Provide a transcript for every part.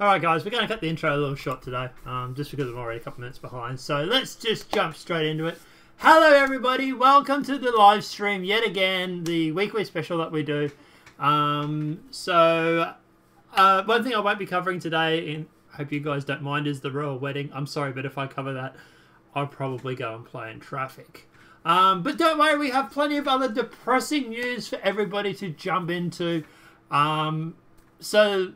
Alright guys, we're going to cut the intro a little short today, just because I'm already a couple minutes behind. So let's just jump straight into it. Hello everybody, welcome to the live stream yet again, the weekly special that we do. One thing I won't be covering today, and I hope you guys don't mind, is the royal wedding. I'm sorry, but if I cover that, I'll probably go and play in traffic. But don't worry, we have plenty of other depressing news for everybody to jump into. So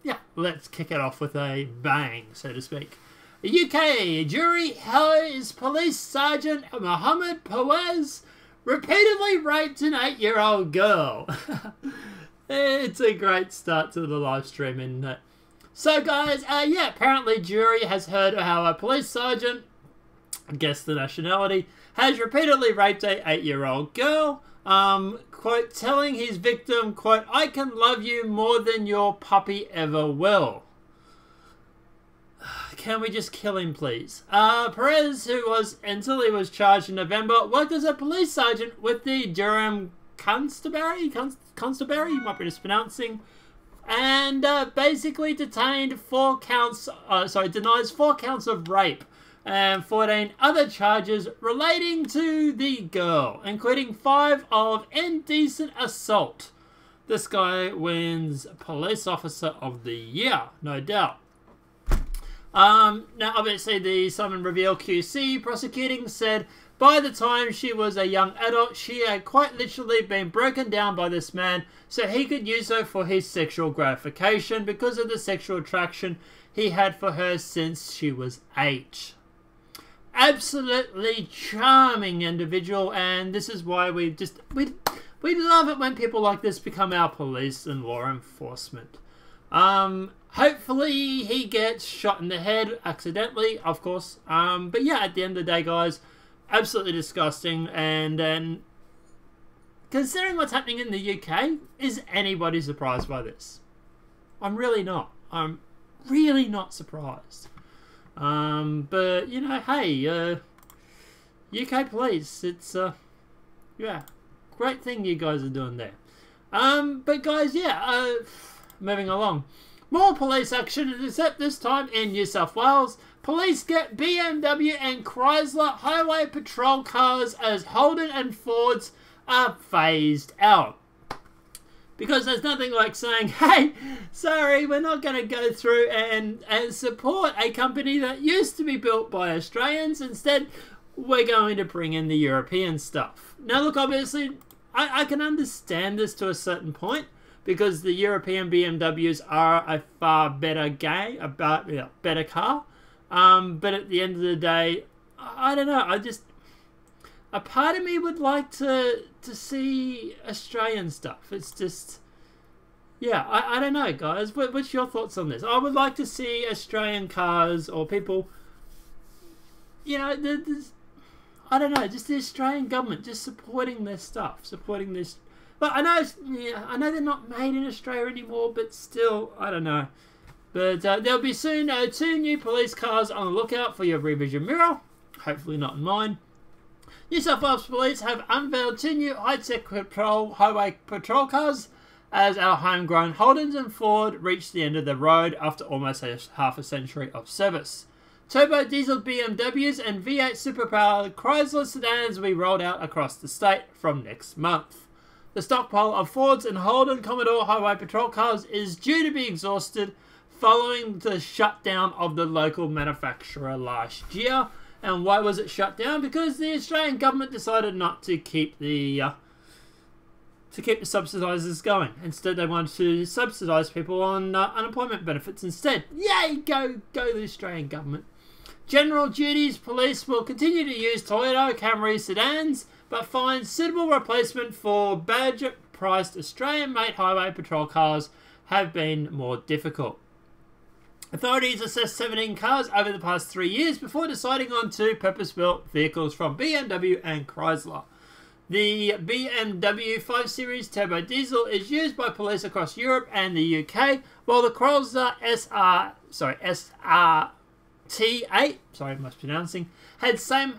yeah, let's kick it off with a bang, so to speak. A UK jury has police sergeant Mohammed Perwez repeatedly raped an 8-year-old girl. It's a great start to the live stream, isn't it? So guys, yeah, apparently jury has heard how a police sergeant, guess the nationality, has repeatedly raped a 8-year-old girl. Quote, telling his victim, quote, "I can love you more than your puppy ever will." Can we just kill him, please? Perez, who was, until he was charged in November, worked as a police sergeant with the Durham Constabulary, you might be mispronouncing, and basically denies 4 counts of rape and 14 other charges relating to the girl, including 5 of indecent assault. This guy wins Police Officer of the Year, no doubt. Now, obviously, the Simon Reveal QC prosecuting said By the time she was a young adult, she had quite literally been broken down by this man so he could use her for his sexual gratification because of the sexual attraction he had for her since she was 8. Absolutely charming individual, and this is why we love it when people like this become our police and law enforcement. Hopefully he gets shot in the head accidentally, of course. But yeah, at the end of the day, guys, absolutely disgusting. And considering what's happening in the UK, is anybody surprised by this? I'm really not. I'm really not surprised. But you know, hey, UK police, it's yeah, great thing you guys are doing there. But guys, yeah, moving along. More police action, except this time in New South Wales. Police get BMW and Chrysler highway patrol cars as Holden and Fords are phased out. Because there's nothing like saying, hey, sorry, we're not going to go through and support a company that used to be built by Australians. Instead, we're going to bring in the European stuff. Now, look, obviously, I can understand this to a certain point because the European BMWs are a far better better car. But at the end of the day, I don't know. A part of me would like to see Australian stuff. It's just, yeah, I don't know, guys. What's your thoughts on this? I would like to see Australian cars or people, you know, I don't know, just the Australian government just supporting their stuff, supporting this. But I know they're not made in Australia anymore, but still, I don't know. But there'll be soon 2 new police cars on the lookout for your rear vision mirror. Hopefully not in mine. New South Wales Police have unveiled 2 new high-tech highway patrol cars as our homegrown Holdens and Ford reach the end of the road after almost half a century of service. Turbo diesel BMWs and V8 superpowered Chrysler sedans will be rolled out across the state from next month. The stockpile of Fords and Holden Commodore highway patrol cars is due to be exhausted following the shutdown of the local manufacturer last year. And why was it shut down? Because the Australian government decided not to keep the subsidisers going. Instead, they wanted to subsidise people on unemployment benefits instead. Yay! Go the Australian government. General Duties Police will continue to use Toyota Camry sedans, but find suitable replacement for budget-priced Australian-made highway patrol cars have been more difficult. Authorities assessed 17 cars over the past 3 years before deciding on 2 purpose-built vehicles from BMW and Chrysler. The BMW 5 Series Turbo Diesel is used by police across Europe and the UK, while the Chrysler SRT8, had some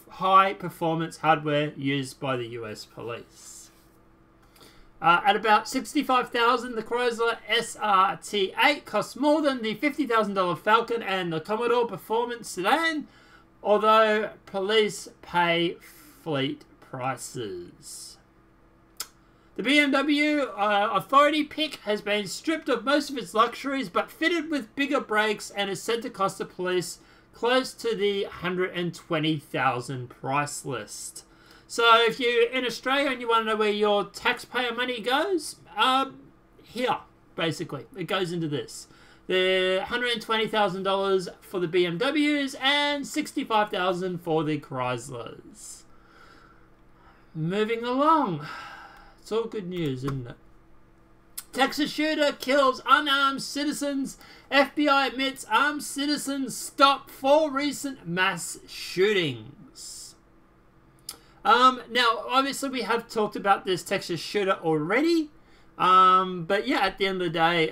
high-performance hardware used by the US police. At about $65,000, the Chrysler SRT8 costs more than the $50,000 Falcon and the Commodore Performance Sedan, although police pay fleet prices. The BMW Authority pick has been stripped of most of its luxuries but fitted with bigger brakes and is said to cost the police close to the $120,000 price list. So if you're in Australia and you want to know where your taxpayer money goes, here, basically. It goes into this. The $120,000 for the BMWs and $65,000 for the Chryslers. Moving along. It's all good news, isn't it? Texas shooter kills unarmed citizens. FBI admits armed citizens stop 4 recent mass shootings. Now, obviously, we have talked about this Texas shooter already. But yeah, at the end of the day,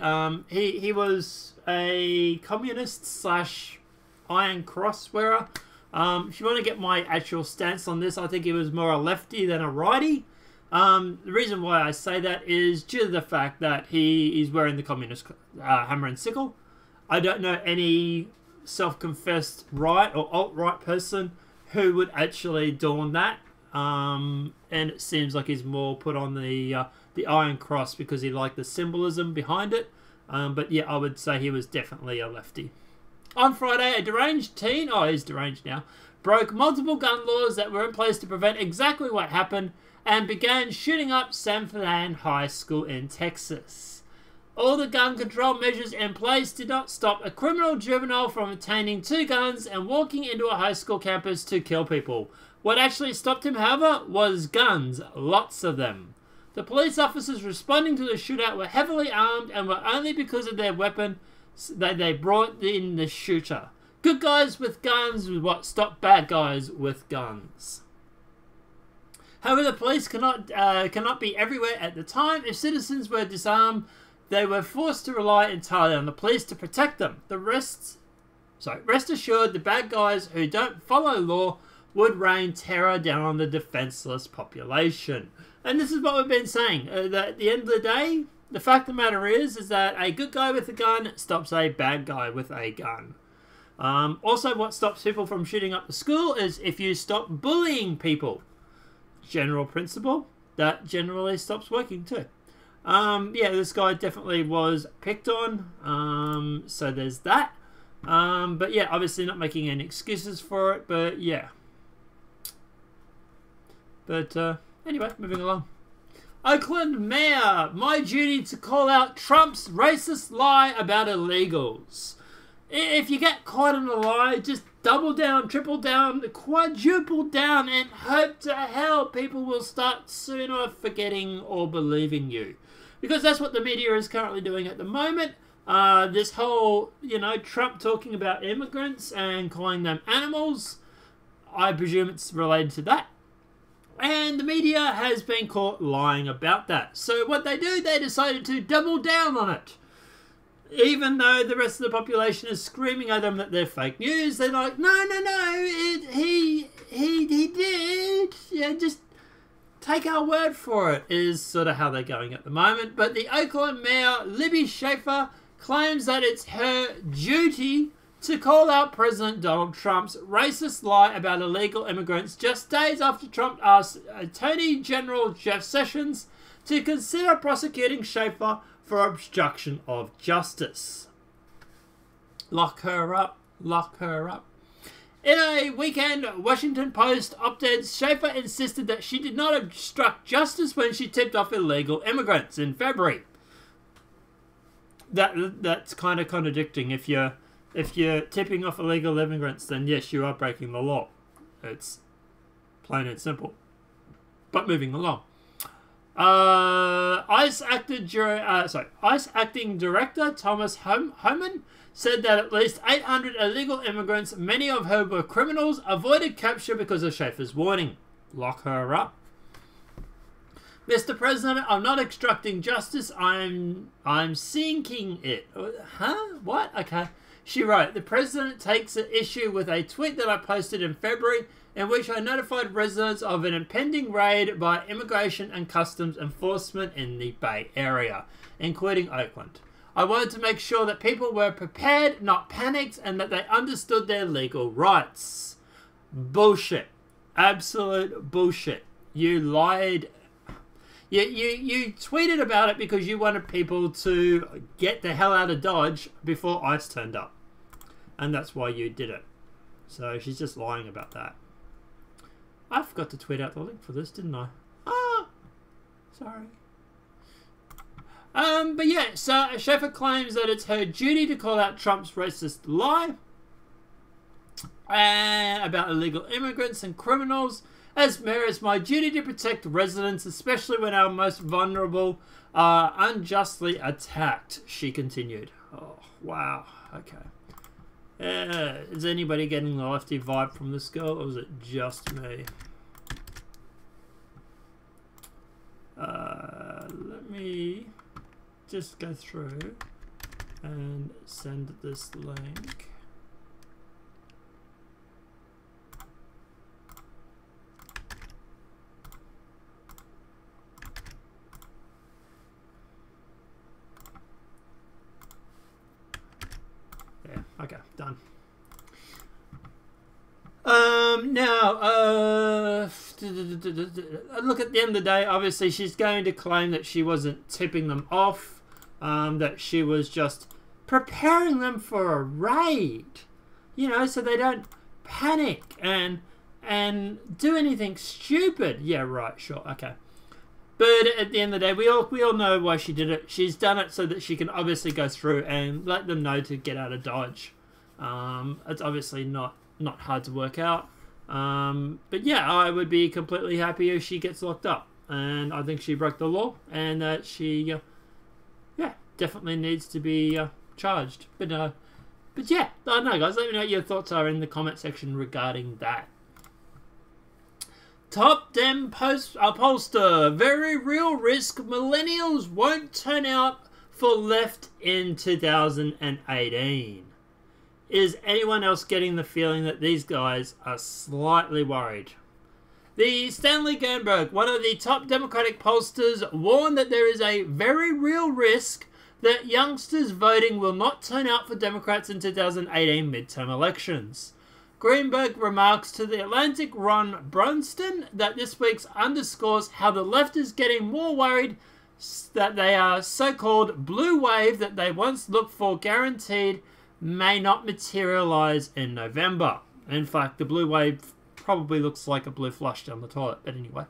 he was a communist / Iron Cross wearer. If you want to get my actual stance on this, I think he was more a lefty than a righty. The reason why I say that is due to the fact that he is wearing the communist hammer and sickle. I don't know any self-confessed right or alt-right person who would actually don that. And it seems like he's more put on the Iron Cross because he liked the symbolism behind it. But yeah, I would say he was definitely a lefty. On Friday, a deranged teen, he's deranged now, broke multiple gun laws that were in place to prevent exactly what happened, and began shooting up Sanford High School in Texas. All the gun control measures in place did not stop a criminal juvenile from obtaining 2 guns and walking into a high school campus to kill people. What actually stopped him, however, was guns, lots of them. The police officers responding to the shootout were heavily armed and were only because of their weapon that they brought in the shooter. Good guys with guns was what stopped bad guys with guns. However, the police cannot be everywhere at the time. If citizens were disarmed, they were forced to rely entirely on the police to protect them. Rest assured, the bad guys who don't follow law would rain terror down on the defenseless population. And this is what we've been saying. That at the end of the day, the fact of the matter is that a good guy with a gun stops a bad guy with a gun. Also, what stops people from shooting up the school is if you stop bullying people. General principle, that generally stops working too. Yeah, this guy definitely was picked on, so there's that. But yeah, obviously not making any excuses for it, but yeah. But anyway, moving along. Oakland Mayor, my duty to call out Trump's racist lie about illegals. If you get caught in a lie, just double down, triple down, quadruple down, and hope to hell people will start sooner forgetting or believing you. Because that's what the media is currently doing at the moment. This whole, Trump talking about immigrants and calling them animals, I presume it's related to that. And the media has been caught lying about that. So what they do, they decided to double down on it. Even though the rest of the population is screaming at them that they're fake news, they're like, no, he did. Yeah, just take our word for it, is sort of how they're going at the moment. But the Oakland Mayor, Libby Schaefer, claims that it's her duty to call out President Donald Trump's racist lie about illegal immigrants just days after Trump asked Attorney General Jeff Sessions to consider prosecuting Schaefer for obstruction of justice. Lock her up, lock her up. In a Weekend Washington Post op-ed, Schaefer insisted that she did not obstruct justice when she tipped off illegal immigrants in February. That's kind of contradicting. If you're tipping off illegal immigrants, then yes, you are breaking the law. It's plain and simple. But moving along. ICE acting director Thomas Homan said that at least 800 illegal immigrants, many of whom were criminals, avoided capture because of Schaefer's warning. Lock her up. Mr. President, I'm not obstructing justice. I'm seeking it. Huh? What? Okay. She wrote, the president takes an issue with a tweet that I posted in February in which I notified residents of an impending raid by Immigration and Customs Enforcement in the Bay Area, including Oakland. I wanted to make sure that people were prepared, not panicked, and that they understood their legal rights. Bullshit. Absolute bullshit. You lied. You tweeted about it because you wanted people to get the hell out of Dodge before ICE turned up. And that's why you did it. So she's just lying about that. I forgot to tweet out the link for this, didn't I? Ah! Sorry. But yeah, so Schaefer claims that it's her duty to call out Trump's racist lie about illegal immigrants and criminals. As mayor, it's my duty to protect residents, especially when our most vulnerable are unjustly attacked, she continued. Oh, wow. Okay. Is anybody getting the lefty vibe from this girl, or is it just me? Let me just go through and send this link. Yeah, okay, done. Look, at the end of the day, obviously she's going to claim that she wasn't tipping them off, that she was just preparing them for a raid, you know, so they don't panic and do anything stupid. Yeah, right, sure, okay. But at the end of the day, we all know why she did it. She's done it so that she can obviously go through and let them know to get out of Dodge. It's obviously not hard to work out. But yeah, I would be completely happy if she gets locked up. And I think she broke the law, and that she, definitely needs to be charged. But yeah, I don't know, guys. Let me know what your thoughts are in the comment section regarding that. Top Dem pollster. Very real risk millennials won't turn out for left in 2018. Is anyone else getting the feeling that these guys are slightly worried? The Stanley Gernberg, one of the top Democratic pollsters, warned that there is a very real risk that youngsters voting will not turn out for Democrats in 2018 midterm elections. Greenberg remarks to The Atlantic Ron Brunston that this week's underscores how the left is getting more worried that they are so-called blue wave that they once looked for guaranteed may not materialize in November. In fact, the blue wave probably looks like a blue flush down the toilet, but anyway.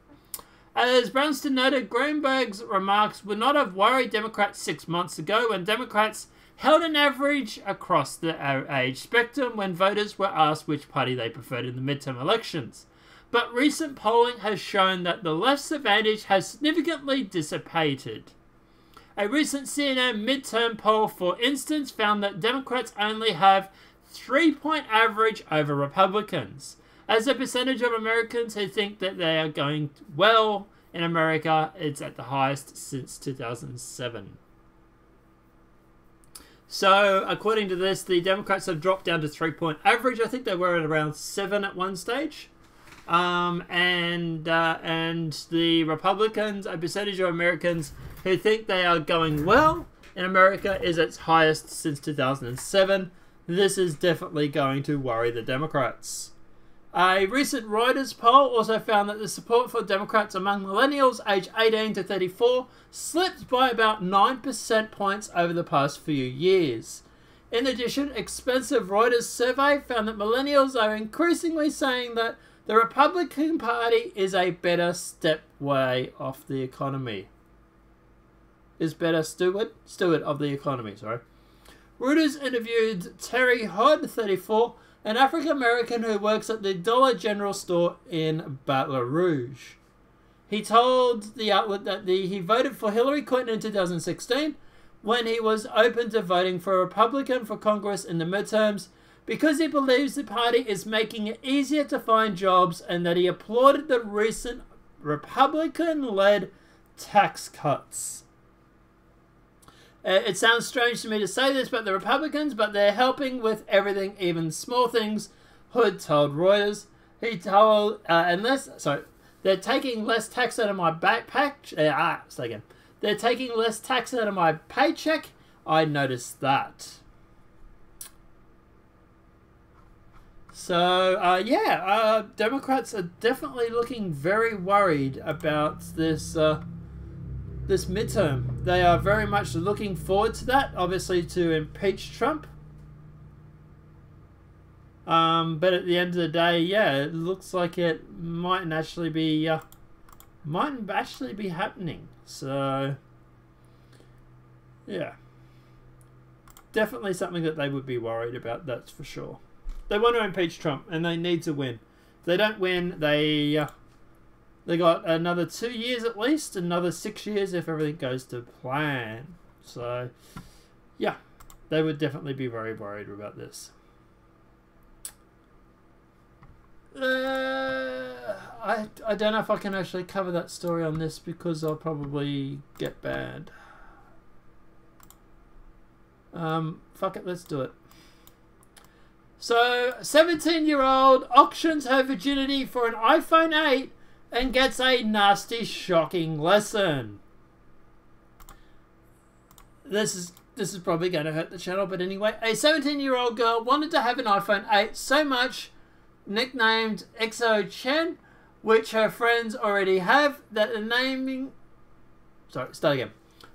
As Brunston noted, Greenberg's remarks would not have worried Democrats 6 months ago when Democrats held an average across the age spectrum when voters were asked which party they preferred in the midterm elections. But recent polling has shown that the left's advantage has significantly dissipated. A recent CNN midterm poll, for instance, found that Democrats only have 3-point average over Republicans. As a percentage of Americans who think that they are going well in America, it's at the highest since 2007. So, according to this, the Democrats have dropped down to 3-point average. I think they were at around 7 at one stage. And the Republicans, a percentage of Americans who think they are going well in America, is its highest since 2007. This is definitely going to worry the Democrats. A recent Reuters poll also found that the support for Democrats among millennials aged 18 to 34 slipped by about 9% points over the past few years. In addition, expensive Reuters survey found that millennials are increasingly saying that the Republican Party is a better steward of the economy. Steward of the economy, sorry. Reuters interviewed Terry Hodd, 34, an African-American who works at the Dollar General store in Baton Rouge. He told the outlet that he voted for Hillary Clinton in 2016 when he was open to voting for a Republican for Congress in the midterms because he believes the party is making it easier to find jobs, and that he applauded the recent Republican-led tax cuts. It sounds strange to me to say this, but the Republicans, but they're helping with everything, even small things, Hood told Reuters. He told, they're taking less tax out of my backpack. They're taking less tax out of my paycheck. I noticed that. So, Democrats are definitely looking very worried about this midterm. They are very much looking forward to that, obviously, to impeach Trump. But at the end of the day, it looks like it mightn't actually be happening. So, yeah, definitely something that they would be worried about. That's for sure. They want to impeach Trump, and they need to win. If they don't win, they got another 2 years at least, another 6 years if everything goes to plan. So, yeah, they would definitely be very worried about this. I don't know if I can actually cover that story on this because I'll probably get banned. Fuck it, let's do it. So, 17-year-old auctions her virginity for an iPhone 8 and gets a nasty, shocking lesson. This is probably going to hurt the channel, but anyway. A 17-year-old girl wanted to have an iPhone 8 so much, nicknamed XO Chen, which her friends already have, that the naming... Sorry, start again.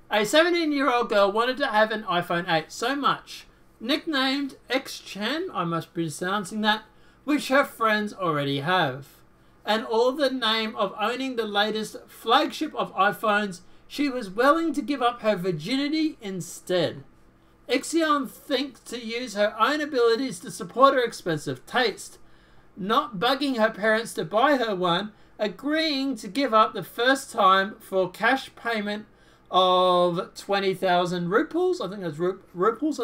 A 17-year-old girl wanted to have an iPhone 8 so much, nicknamed X Chen, I must be pronouncing that, which her friends already have. And all the name of owning the latest flagship of iPhones, she was willing to give up her virginity instead. Ixion thinks to use her own abilities to support her expensive taste, not bugging her parents to buy her one, agreeing to give up the first time for cash payment of 20,000 ruples, I think that's ruples,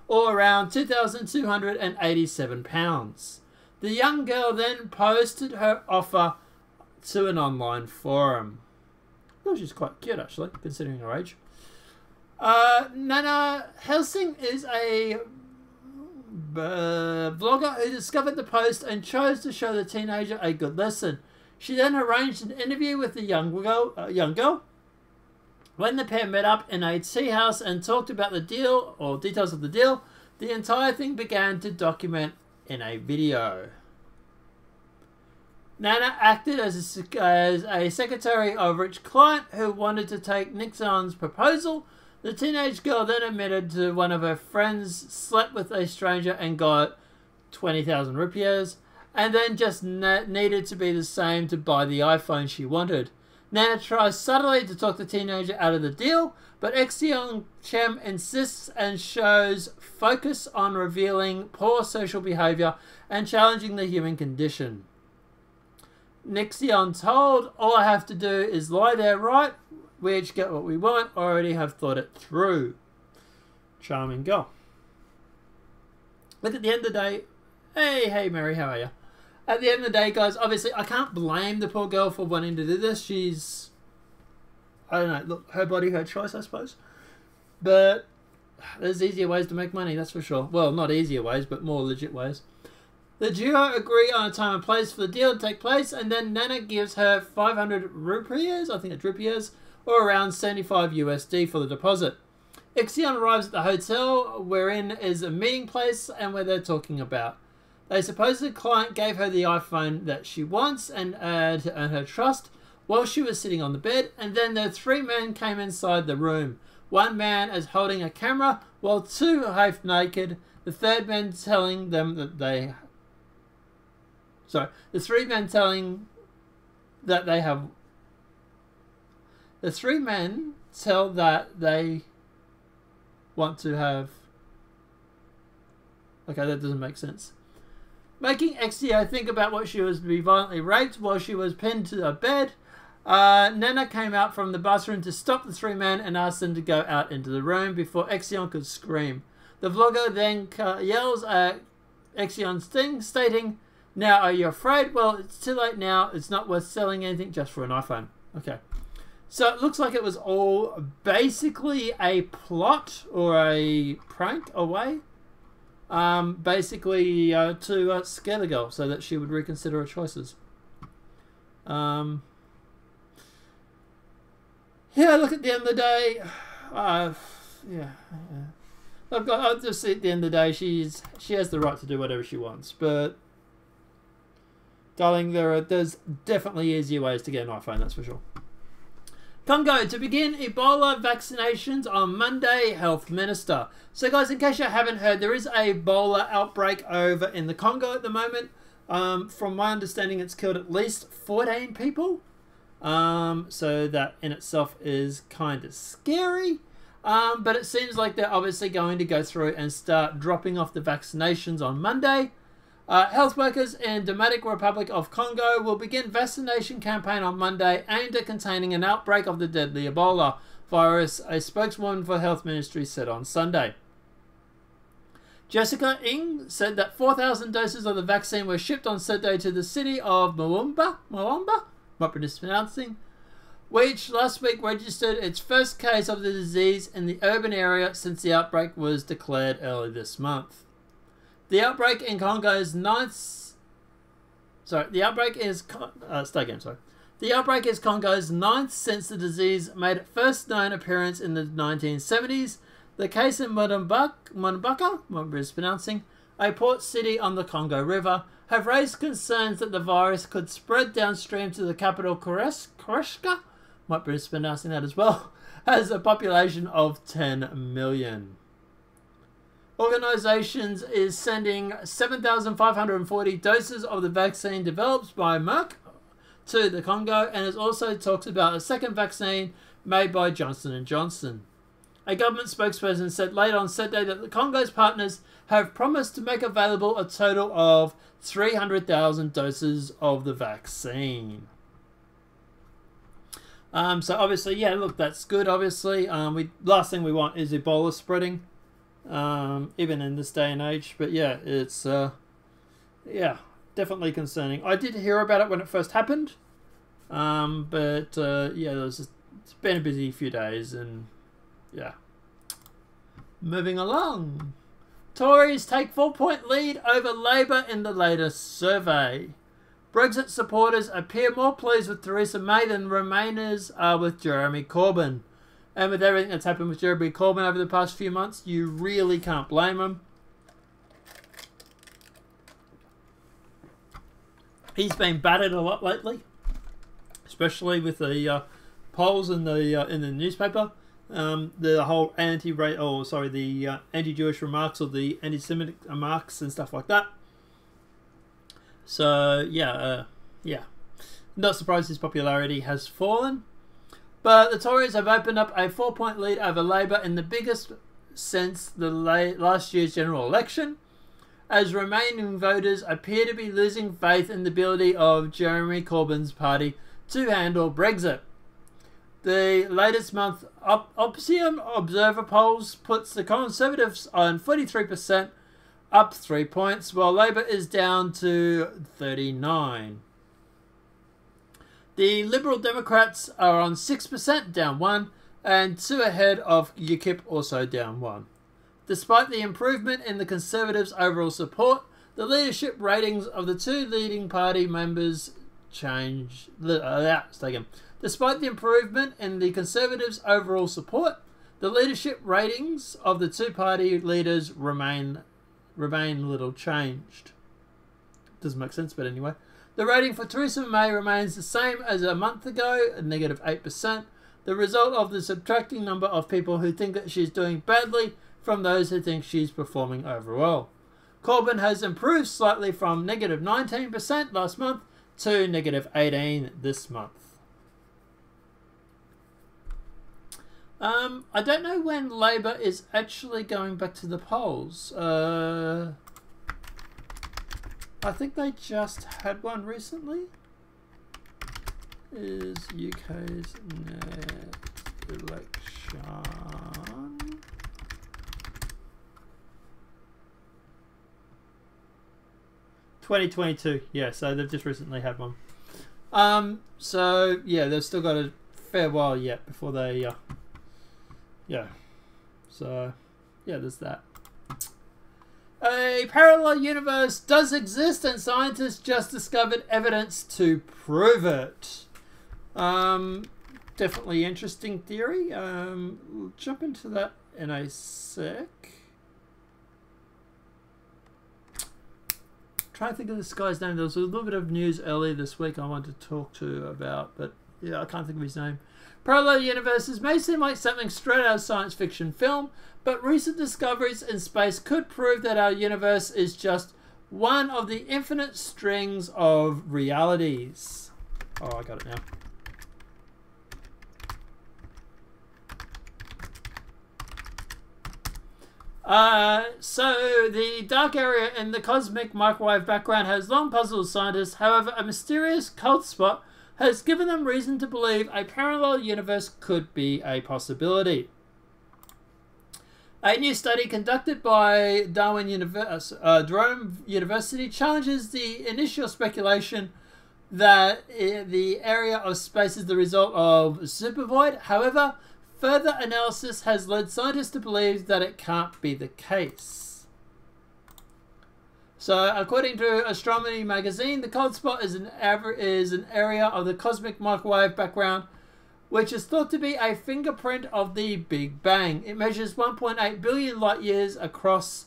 or around £2,287. The young girl then posted her offer to an online forum. Oh, she's quite cute, actually, considering her age. Nana Helsing is a vlogger who discovered the post and chose to show the teenager a good lesson. She then arranged an interview with the young girl. When the pair met up in a tea house and talked about the deal or details of the deal, the entire thing began to document in a video. Nana acted as a secretary of a rich client who wanted to take Nixon's proposal. The teenage girl then admitted to one of her friends slept with a stranger and got 20,000 rupees, and then just needed to be the same to buy the iPhone she wanted. Nana tries subtly to talk the teenager out of the deal, but Exion Chem insists and shows focus on revealing poor social behavior and challenging the human condition. Nixion told, all I have to do is lie there, right? We each get what we want, already have thought it through. Charming girl. Look, at the end of the day, hey Mary, how are you? At the end of the day, guys, obviously I can't blame the poor girl for wanting to do this. She's, I don't know, look, her body, her choice, I suppose. But there's easier ways to make money, that's for sure. Well, not easier ways, but more legit ways. The duo agree on a time and place for the deal to take place, and then Nana gives her 500 rupees, I think it's rupees, or around 75 USD for the deposit. Ixion arrives at the hotel, wherein is a meeting place and where they're talking about. They suppose the client gave her the iPhone that she wants and to earn her trust while she was sitting on the bed, and then the three men came inside the room. One man is holding a camera while two are half naked, the third man telling them that they... Sorry, the three men telling that they have... The three men tell that they want to have... Okay, that doesn't make sense. Making Exio think about what she was to be violently raped while she was pinned to a bed. Nana came out from the bathroom to stop the three men and asked them to go out into the room before Exion could scream. The vlogger then yells at Exion's thing, stating, "Now, are you afraid? Well, it's too late now. It's not worth selling anything just for an iPhone." Okay. So it looks like it was all basically a plot or a prank away. Basically to scare the girl so that she would reconsider her choices. Yeah, look, at the end of the day, yeah. I'll just see at the end of the day, she has the right to do whatever she wants, but darling, there's definitely easier ways to get an iPhone, that's for sure. Congo, to begin Ebola vaccinations on Monday, Health Minister. So guys, in case you haven't heard, there is a Ebola outbreak over in the Congo at the moment. From my understanding, it's killed at least 14 people. So that in itself is kind of scary. But it seems like they're obviously going to go through and start dropping off the vaccinations on Monday. Health workers in Democratic Republic of Congo will begin vaccination campaign on Monday aimed at containing an outbreak of the deadly Ebola virus, a spokeswoman for the Health Ministry said on Sunday. Jessica Ng said that 4,000 doses of the vaccine were shipped on Sunday to the city of Mwamba, might be mispronouncing, which last week registered its first case of the disease in the urban area since the outbreak was declared early this month. The outbreak in Congo's ninth... The outbreak is Congo's ninth since the disease made its first known appearance in the 1970s. The case in Monbaka, might be mispronouncing, a port city on the Congo River, have raised concerns that the virus could spread downstream to the capital Koreshka, might be mispronouncing that as well, has a population of 10 million. Organisations is sending 7,540 doses of the vaccine developed by Merck to the Congo, and it also talks about a second vaccine made by Johnson & Johnson. A government spokesperson said late on Saturday that the Congo's partners have promised to make available a total of 300,000 doses of the vaccine. So obviously, yeah, look, that's good. Obviously, last thing we want is Ebola spreading, even in this day and age. But yeah, it's yeah, definitely concerning. I did hear about it when it first happened, but yeah, it's been a busy few days, and yeah. Moving along, Tories take 4-point lead over Labour in the latest survey. Brexit supporters appear more pleased with Theresa May than Remainers are with Jeremy Corbyn. And with everything that's happened with Jeremy Corbyn over the past few months, you really can't blame him. He's been battered a lot lately, especially with the polls in the newspaper. The whole anti-Jewish remarks, or the anti-Semitic remarks and stuff like that. So yeah, not surprised his popularity has fallen. But the Tories have opened up a 4-point lead over Labour in the biggest since the last year's general election, as Remaining voters appear to be losing faith in the ability of Jeremy Corbyn's party to handle Brexit. The latest month Opposition Observer polls puts the Conservatives on 43%, up 3 points, while Labour is down to 39%. The Liberal Democrats are on 6%, down 1, and 2 ahead of UKIP, also down 1. Despite the improvement in the Conservatives' overall support, the leadership ratings of the two leading party members change. Despite the improvement in the Conservatives' overall support, the leadership ratings of the two party leaders remain little changed. Doesn't make sense, but anyway. The rating for Theresa May remains the same as a month ago, a negative 8%, the result of the subtracting number of people who think that she's doing badly from those who think she's performing overall. Corbyn has improved slightly from negative 19% last month to negative 18% this month. I don't know when Labour is actually going back to the polls. I think they just had one recently. Is UK's next election? (2022). Yeah, so they've just recently had one. So yeah, they've still got a fair while yet before they yeah. So yeah, there's that. A parallel universe does exist, and scientists just discovered evidence to prove it. Definitely interesting theory. We'll jump into that in a sec. Trying to think of this guy's name. There was a little bit of news earlier this week I wanted to talk to about, but yeah, I can't think of his name. Parallel universes may seem like something straight out of science fiction film, but recent discoveries in space could prove that our universe is just one of the infinite strings of realities. Oh, I got it now. So the dark area in the cosmic microwave background has long puzzled scientists. However, a mysterious cold spot has given them reason to believe a parallel universe could be a possibility. A new study conducted by Durham University challenges the initial speculation that the area of space is the result of supervoid. However, further analysis has led scientists to believe that it can't be the case. So, according to Astronomy magazine, the cold spot is an area of the cosmic microwave background which is thought to be a fingerprint of the Big Bang. It measures 1.8 billion light years across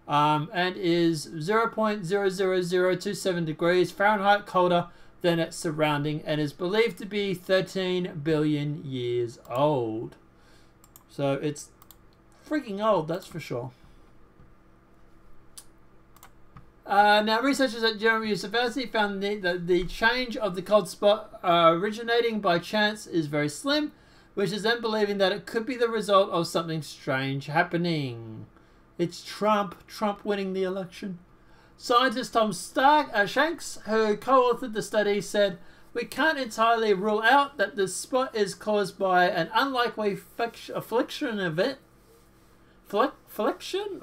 and is 0.00027 degrees Fahrenheit colder than its surrounding, and is believed to be 13 billion years old. So it's freaking old, that's for sure. Now, researchers at Jeremy University found that the change of the cold spot originating by chance is very slim, which is then believing that it could be the result of something strange happening. It's Trump winning the election. Scientist Tom Shanks, who co-authored the study, said, "We can't entirely rule out that the spot is caused by an unlikely affliction event. Affliction?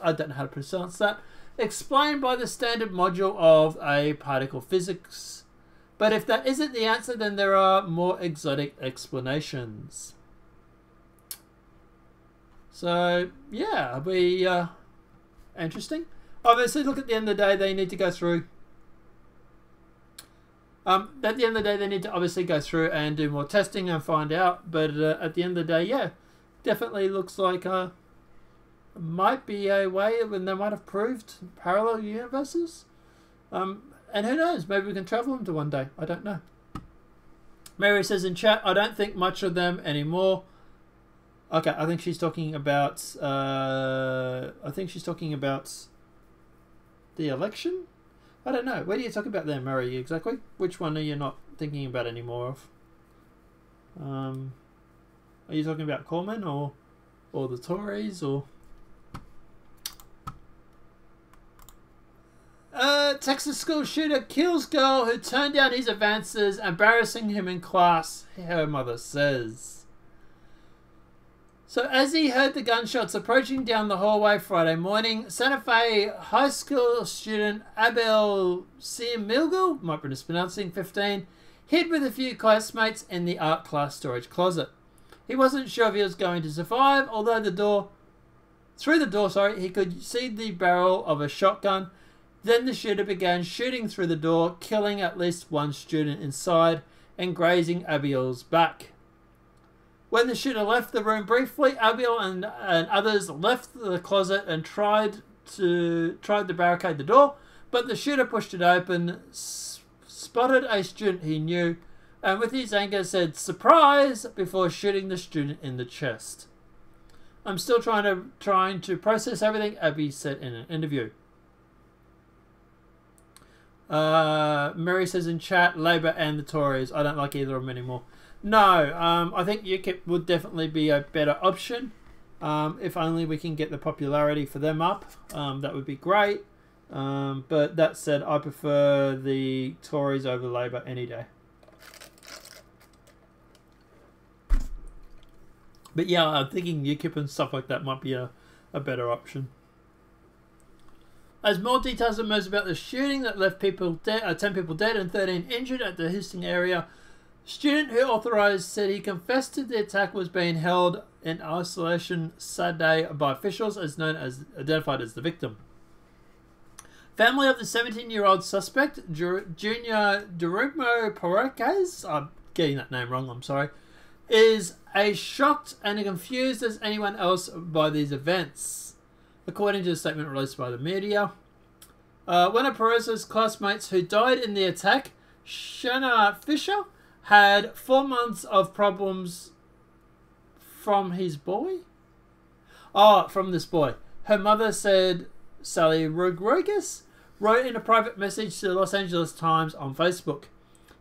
I don't know how to pronounce that. Explained by the standard module of a particle physics. But if that isn't the answer, then there are more exotic explanations." So, yeah, it'll be interesting. Obviously, look, at the end of the day, they need to go through. At the end of the day, they need to obviously go through and do more testing and find out. But at the end of the day, yeah, definitely looks like might be a way when they might have proved parallel universes. And who knows, maybe we can travel them to one day. I don't know. Mary says in chat, "I don't think much of them anymore." Okay, I think she's talking about the election. I don't know. Where do you talk about there, Mary, exactly? Which one are you not thinking about anymore of? Are you talking about Cormann or the Tories or? Texas school shooter kills girl who turned down his advances, embarrassing him in class, her mother says. So as he heard the gunshots approaching down the hallway Friday morning, Santa Fe high school student Abel Siemilgel, might be mispronouncing, 15, hid with a few classmates in the art class storage closet. He wasn't sure if he was going to survive, although through the door, he could see the barrel of a shotgun. Then the shooter began shooting through the door, killing at least one student inside and grazing Abiel's back. When the shooter left the room briefly, Abiel and others left the closet and tried to barricade the door, but the shooter pushed it open, spotted a student he knew, and with his anger said, "Surprise!" before shooting the student in the chest. "I'm still trying to process everything," Abby said in an interview. Mary says in chat, Labour and the Tories. I don't like either of them anymore. No, I think UKIP would definitely be a better option. If only we can get the popularity for them up, that would be great. But that said, I prefer the Tories over Labour any day. But yeah, I'm thinking UKIP and stuff like that might be a better option. As more details emerge about the shooting that left 10 people dead and 13 injured at the Houston area, student who authorized said he confessed to the attack was being held in isolation Saturday by officials identified as the victim. Family of the 17-year-old suspect, Junior Durumo Porraquez, I'm getting that name wrong, I'm sorry, is as shocked and confused as anyone else by these events. According to a statement released by the media, one of Perez's classmates who died in the attack, Shanna Fisher, had 4 months of problems from his boy? From this boy. Her mother said Sally Rodriguez wrote in a private message to the Los Angeles Times on Facebook.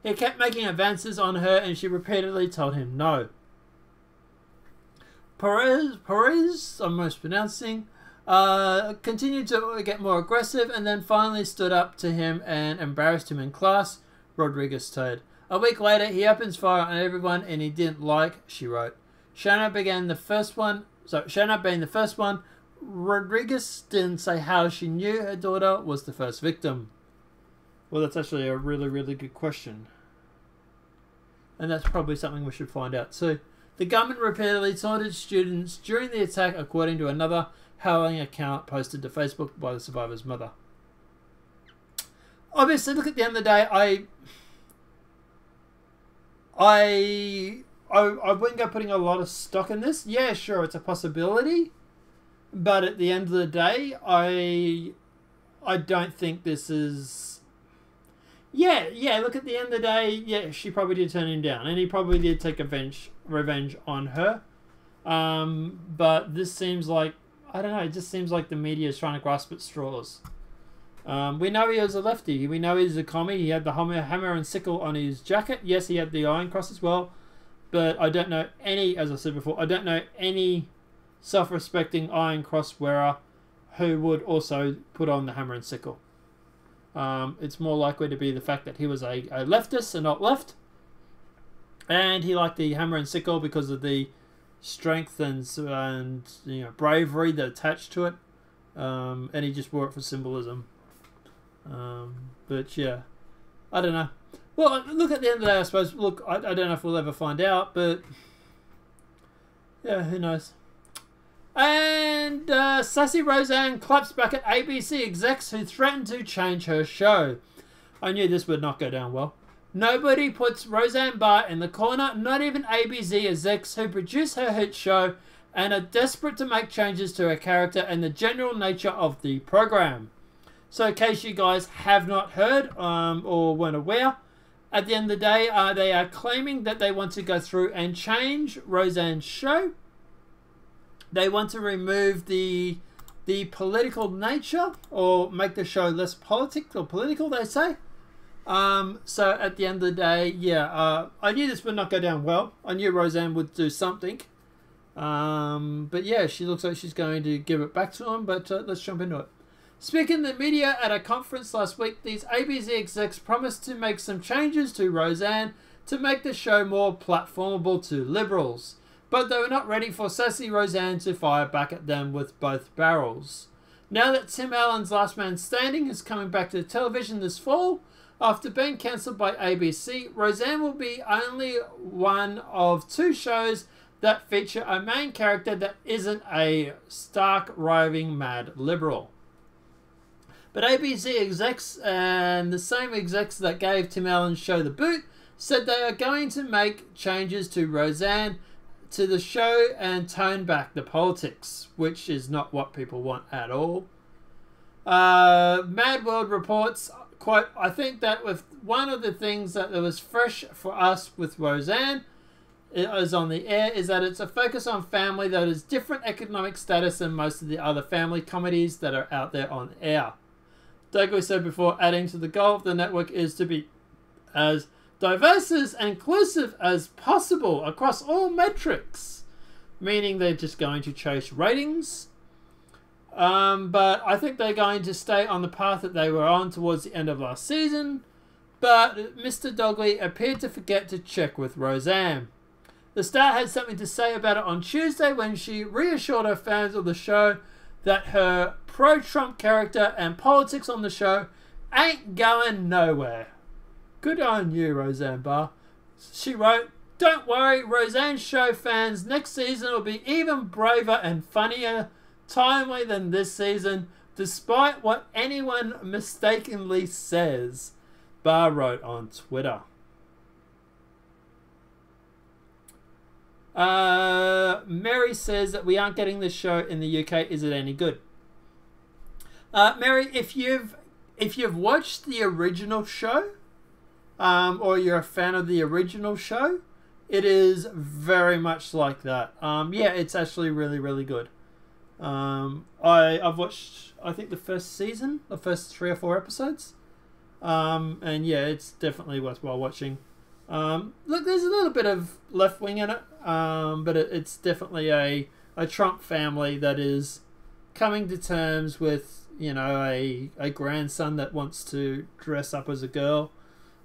He kept making advances on her and she repeatedly told him no. Perez, I'm mispronouncing, continued to get more aggressive and then finally stood up to him and embarrassed him in class, Rodriguez said. A week later, he opens fire on everyone and he didn't like, she wrote. Shanna being the first one, Rodriguez didn't say how she knew her daughter was the first victim. Well, that's actually a really, really good question. And that's probably something we should find out too. The gunman repeatedly taunted students during the attack, according to another howling account posted to Facebook by the survivor's mother. Obviously, look, at the end of the day, I wouldn't go putting a lot of stock in this. Yeah, sure, it's a possibility, but at the end of the day, I don't think this is. Yeah. Look, at the end of the day, yeah, she probably did turn him down, and he probably did take revenge on her. But this seems like, I don't know, it just seems like the media is trying to grasp at straws. We know he was a lefty. We know he's a commie. He had the hammer and sickle on his jacket. Yes, he had the iron cross as well. But I don't know any, as I said before, I don't know any self-respecting iron cross wearer who would also put on the hammer and sickle. It's more likely to be the fact that he was a leftist and not left. And he liked the hammer and sickle because of the strength and you know, bravery that attached to it. And he just wore it for symbolism. But yeah, I don't know. Well, look, at the end of the day, I suppose, look, I don't know if we'll ever find out, but yeah, who knows. And Sassy Roseanne claps back at ABC execs who threatened to change her show. I knew this would not go down well. Nobody puts Roseanne Barr in the corner, not even ABC execs who produce her hit show and are desperate to make changes to her character and the general nature of the program. So in case you guys have not heard or weren't aware, at the end of the day, they are claiming that they want to go through and change Roseanne's show. They want to remove the political nature or make the show less political, they say. So at the end of the day, yeah, I knew this would not go down well. I knew Roseanne would do something. But yeah, she looks like she's going to give it back to him, but let's jump into it. Speaking to the media at a conference last week, these ABC execs promised to make some changes to Roseanne to make the show more platformable to liberals. But they were not ready for Sassy Roseanne to fire back at them with both barrels. Now that Tim Allen's Last Man Standing is coming back to television this fall, after being cancelled by ABC, Roseanne will be only one of 2 shows that feature a main character that isn't a stark, raving mad liberal. But ABC execs and the same execs that gave Tim Allen's show the boot said they are going to make changes to Roseanne to the show and tone back the politics, which is not what people want at all. Mad World reports, quote, I think that with one of the things that was fresh for us with Roseanne is on the air is that it's a focus on family that is different economic status than most of the other family comedies that are out there on air. Douglas said before, adding to the goal of the network is to be as diverse and inclusive as possible across all metrics, meaning they're just going to chase ratings. But I think they're going to stay on the path that they were on towards the end of last season. But Mr. Dogley appeared to forget to check with Roseanne. The star had something to say about it on Tuesday when she reassured her fans of the show that her pro-Trump character and politics on the show ain't going nowhere. Good on you, Roseanne Barr. She wrote, don't worry, Roseanne's show fans, next season will be even braver and funnier, timely than this season, despite what anyone mistakenly says, Barr wrote on Twitter. Mary says that we aren't getting this show in the UK. Is it any good? Mary, if you've watched the original show, or you're a fan of the original show, it is very much like that. Yeah, it's actually really, really good. I've watched, I think, the first season, the first 3 or 4 episodes. And yeah, it's definitely worthwhile watching. Look, there's a little bit of left wing in it, but it's definitely a Trump family that is coming to terms with, you know, a grandson that wants to dress up as a girl.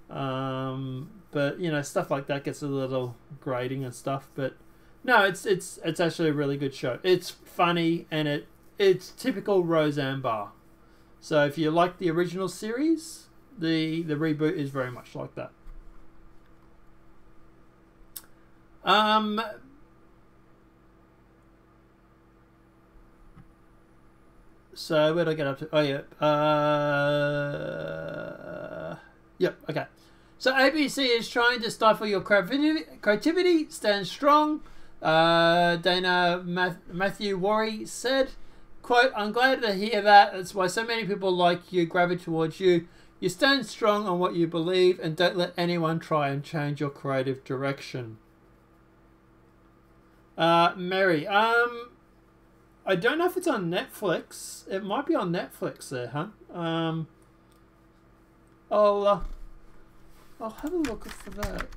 But you know, stuff like that gets a little grating and stuff. But no, it's actually a really good show. It's funny and it's typical Roseanne Barr. So if you like the original series, the reboot is very much like that. So where did I get up to? Oh yeah. Yep. Okay. So ABC is trying to stifle your creativity. Stand strong. Dana Matthew Worry said, quote, I'm glad to hear that. That's why so many people like you gravitate towards you. You stand strong on what you believe and don't let anyone try and change your creative direction. Mary, I don't know if it's on Netflix. It might be on Netflix there, huh? I'll have a look for that.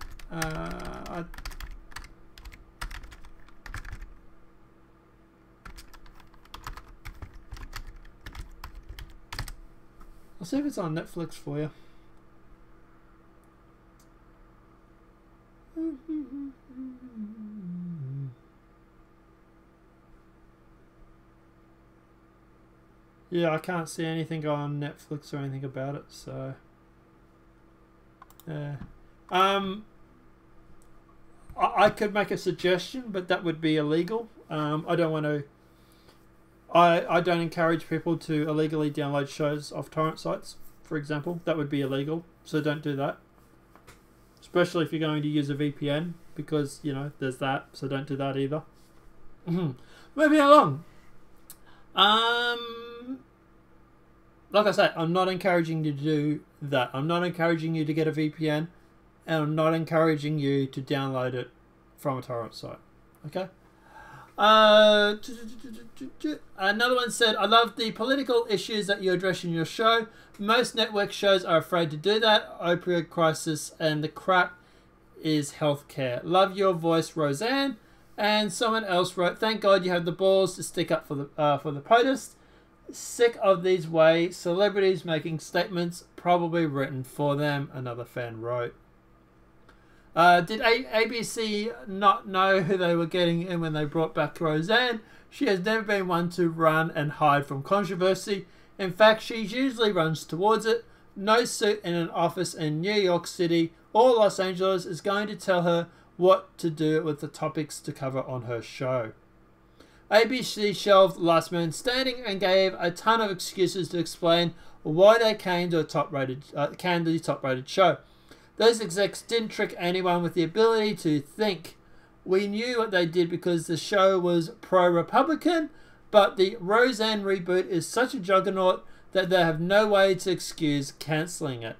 I'll see if it's on Netflix for you. Yeah, I can't see anything on Netflix or anything about it, so... Yeah. I could make a suggestion, but that would be illegal. I don't want to... I don't encourage people to illegally download shows off torrent sites, for example. That would be illegal, so don't do that. Especially if you're going to use a VPN, because, you know, there's that, so don't do that either. Moving along. Like I said, I'm not encouraging you to do that. I'm not encouraging you to get a VPN, and I'm not encouraging you to download it from a torrent site. Okay? Another one said, I love the political issues that you address in your show. Most network shows are afraid to do that. Opioid crisis and the crap is healthcare. Love your voice, Roseanne. And someone else wrote, thank God you have the balls to stick up for the POTUS. Sick of these way celebrities making statements probably written for them, another fan wrote. Did ABC not know who they were getting in when they brought back Roseanne? She has never been one to run and hide from controversy. In fact, she usually runs towards it. No suit in an office in New York City or Los Angeles is going to tell her what to do with the topics to cover on her show. ABC shelved Last Man Standing and gave a ton of excuses to explain why they came to the top-rated show. Those execs didn't trick anyone with the ability to think. We knew what they did because the show was pro-Republican, but the Roseanne reboot is such a juggernaut that they have no way to excuse cancelling it.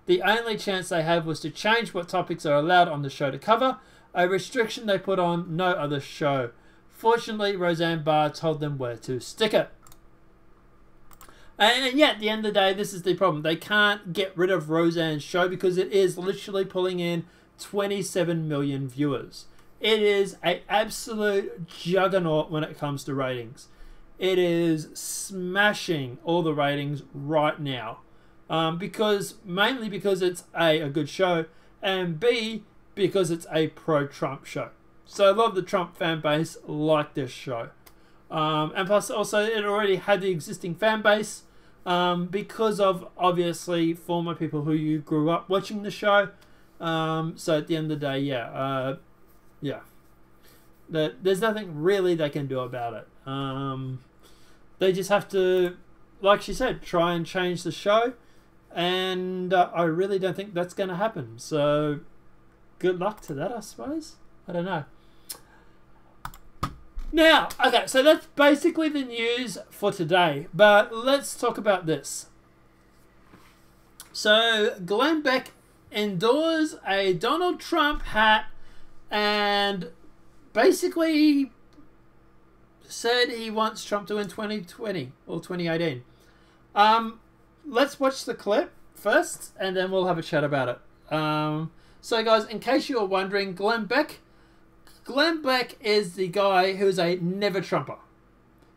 The only chance they have was to change what topics are allowed on the show to cover, a restriction they put on no other show. Fortunately, Roseanne Barr told them where to stick it. And yet, at the end of the day, this is the problem. They can't get rid of Roseanne's show because it is literally pulling in 27 million viewers. It is an absolute juggernaut when it comes to ratings. It is smashing all the ratings right now. Mainly because it's a good show, and B, because it's a pro-Trump show. So a lot of the Trump fan base like this show. And plus also it already had the existing fan base because of obviously former people who you grew up watching the show. So at the end of the day, there's nothing really they can do about it. They just have to, like she said, try and change the show. And I really don't think that's going to happen. So good luck to that, I suppose. I don't know. Now, okay, so that's basically the news for today. But let's talk about this. So Glenn Beck endures a Donald Trump hat and basically said he wants Trump to win 2020 or 2018. Let's watch the clip first and then we'll have a chat about it. So guys, in case you're wondering, Glenn Beck is the guy who's a never Trumper.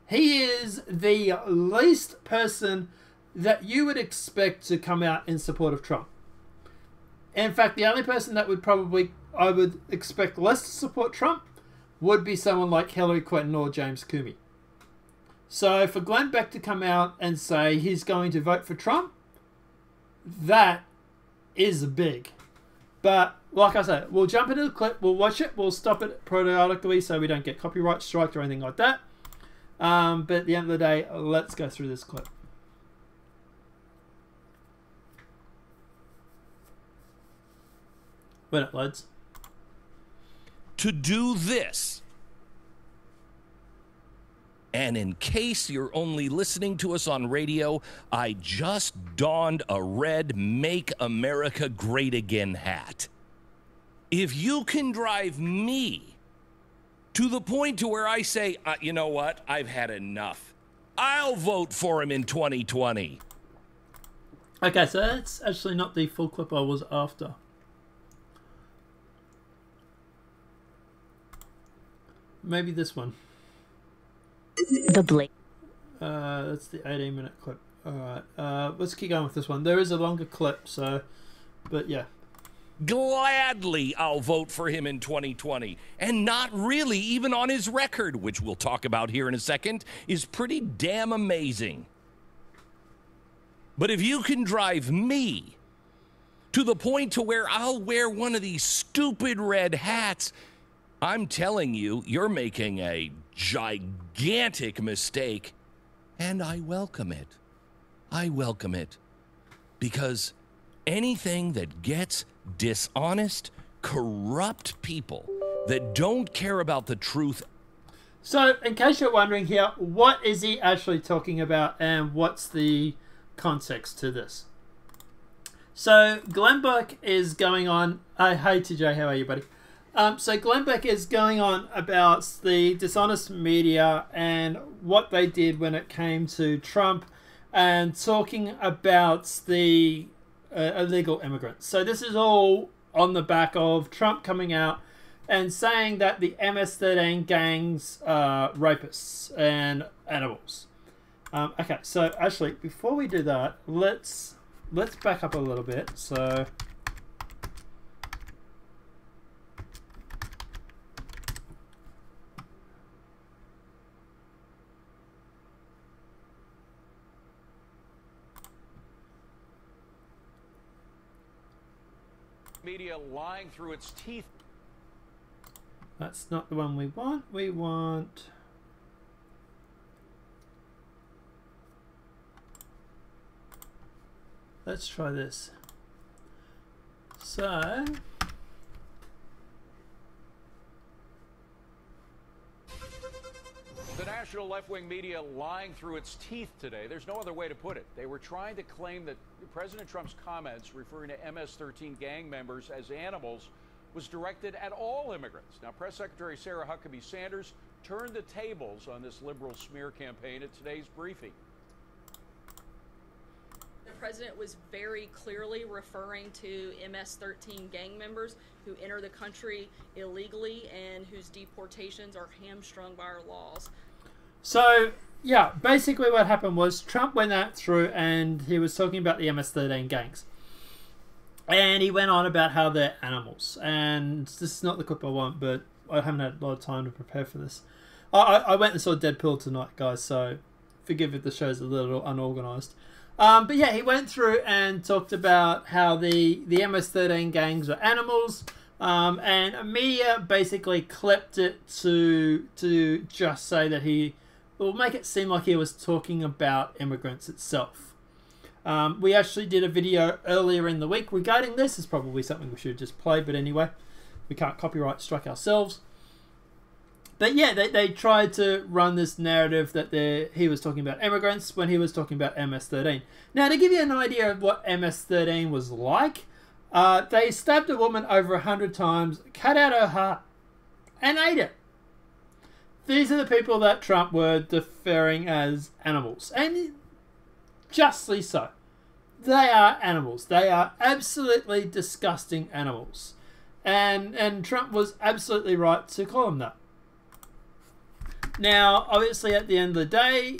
He is the least person that you would expect to come out in support of Trump. In fact, the only person that I would expect less to support Trump would be someone like Hillary Clinton or James Comey. So for Glenn Beck to come out and say he's going to vote for Trump, that is big. But like I said, we'll jump into the clip, we'll watch it, we'll stop it periodically so we don't get copyright striked or anything like that. But at the end of the day, let's go through this clip. When it loads. To do this. And in case you're only listening to us on radio, I just donned a red Make America Great Again hat. If you can drive me To the point to where I say, you know what? I've had enough. I'll vote for him in 2020. Okay, so that's actually not the full clip I was after. Maybe this one. That's the 18-minute clip. Alright, let's keep going with this one. There is a longer clip, so... But yeah. Gladly, I'll vote for him in 2020. And not really even on his record, which we'll talk about here in a second, is pretty damn amazing. But if you can drive me to the point to where I'll wear one of these stupid red hats, I'm telling you, you're making a gigantic mistake. And I welcome it. I welcome it. Because anything that gets dishonest, corrupt people that don't care about the truth. So, in case you're wondering here, what is he actually talking about and what's the context to this? So, Glenn Beck is going on... hey, TJ, how are you, buddy? So, Glenn Beck is going on about the dishonest media and what they did when it came to Trump and talking about the illegal immigrants. So this is all on the back of Trump coming out and saying that the MS-13 gangs are rapists and animals. Okay, so actually, before we do that, let's back up a little bit. So media lying through its teeth. That's not the one we want. We want... Let's try this. So... The national left-wing media lying through its teeth today. There's no other way to put it. They were trying to claim that President Trump's comments referring to MS-13 gang members as animals was directed at all immigrants. Now, Press Secretary Sarah Huckabee Sanders turned the tables on this liberal smear campaign at today's briefing. The president was very clearly referring to MS-13 gang members who enter the country illegally and whose deportations are hamstrung by our laws. So, yeah, basically what happened was Trump went out through and he was talking about the MS-13 gangs. And he went on about how they're animals. And this is not the clip I want, but I haven't had a lot of time to prepare for this. I went and saw Deadpool tonight, guys, so forgive if the show's a little unorganized. But yeah, he went through and talked about how the MS-13 gangs are animals. And media basically clipped it to just say that he will make it seem like he was talking about immigrants itself. We actually did a video earlier in the week regarding this. It's probably something we should just play, but anyway, we can't copyright strike ourselves. But yeah, they tried to run this narrative that he was talking about immigrants when he was talking about MS-13. Now, to give you an idea of what MS-13 was like, they stabbed a woman over 100 times, cut out her heart, and ate it. These are the people that Trump were deferring as animals. And justly so. They are animals. They are absolutely disgusting animals. And Trump was absolutely right to call them that. Now, obviously, at the end of the day...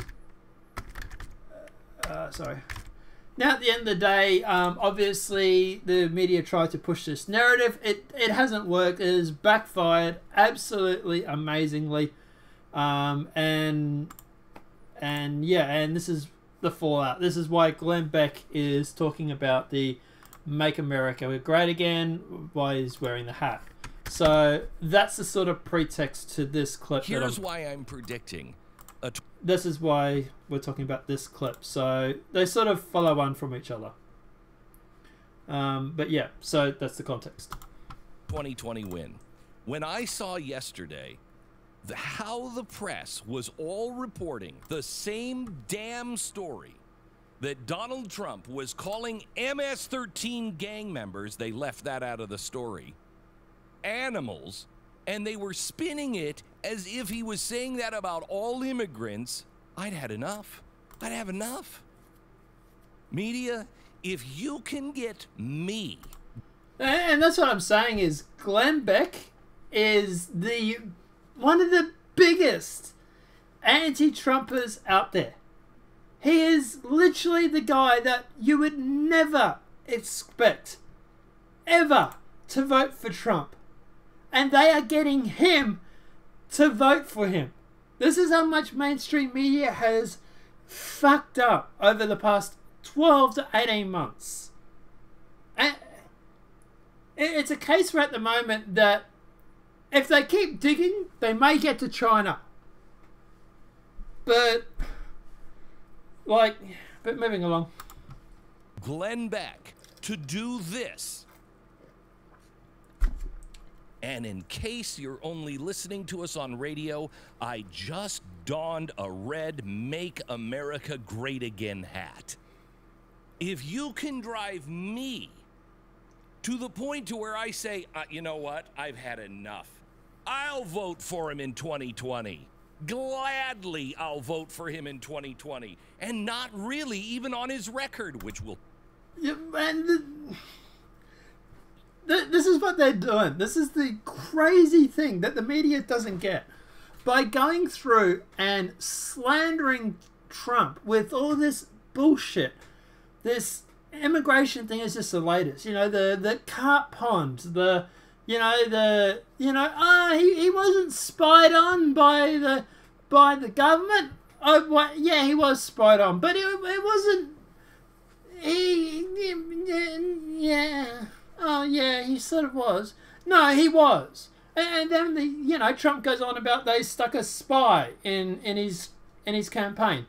Now, at the end of the day, obviously, the media tried to push this narrative. It hasn't worked. It has backfired absolutely amazingly. And this is the fallout. This is why Glenn Beck is talking about the Make America Great Again, why he's wearing the hat. So that's the sort of pretext to this clip. Here's why I'm predicting. This is why we're talking about this clip. So they sort of follow on from each other. But yeah, so that's the context. 2020 win. When I saw yesterday how the press was all reporting the same damn story that Donald Trump was calling MS-13 gang members, they left that out of the story, animals, and they were spinning it as if he was saying that about all immigrants, I'd had enough. I'd have enough. Media, if you can get me. And that's what I'm saying is Glenn Beck is one of the biggest anti-Trumpers out there. He is literally the guy that you would never expect ever to vote for Trump. And they are getting him to vote for him. This is how much mainstream media has fucked up over the past 12 to 18 months. And it's a case where at the moment that if they keep digging, they may get to China. But moving along. Glenn Beck to do this. And in case you're only listening to us on radio, I just donned a red Make America Great Again hat. If you can drive me to the point to where I say, you know what, I've had enough. I'll vote for him in 2020. Gladly, I'll vote for him in 2020. And not really even on his record, which will... Yeah, and this is what they're doing. This is the crazy thing that the media doesn't get. By going through and slandering Trump with all this bullshit, this immigration thing is just the latest. You know, the carp pond, he wasn't spied on by the government. Oh, well, yeah, he was spied on, but it wasn't. He sort of was. No, he was. And then Trump goes on about they stuck a spy in his campaign.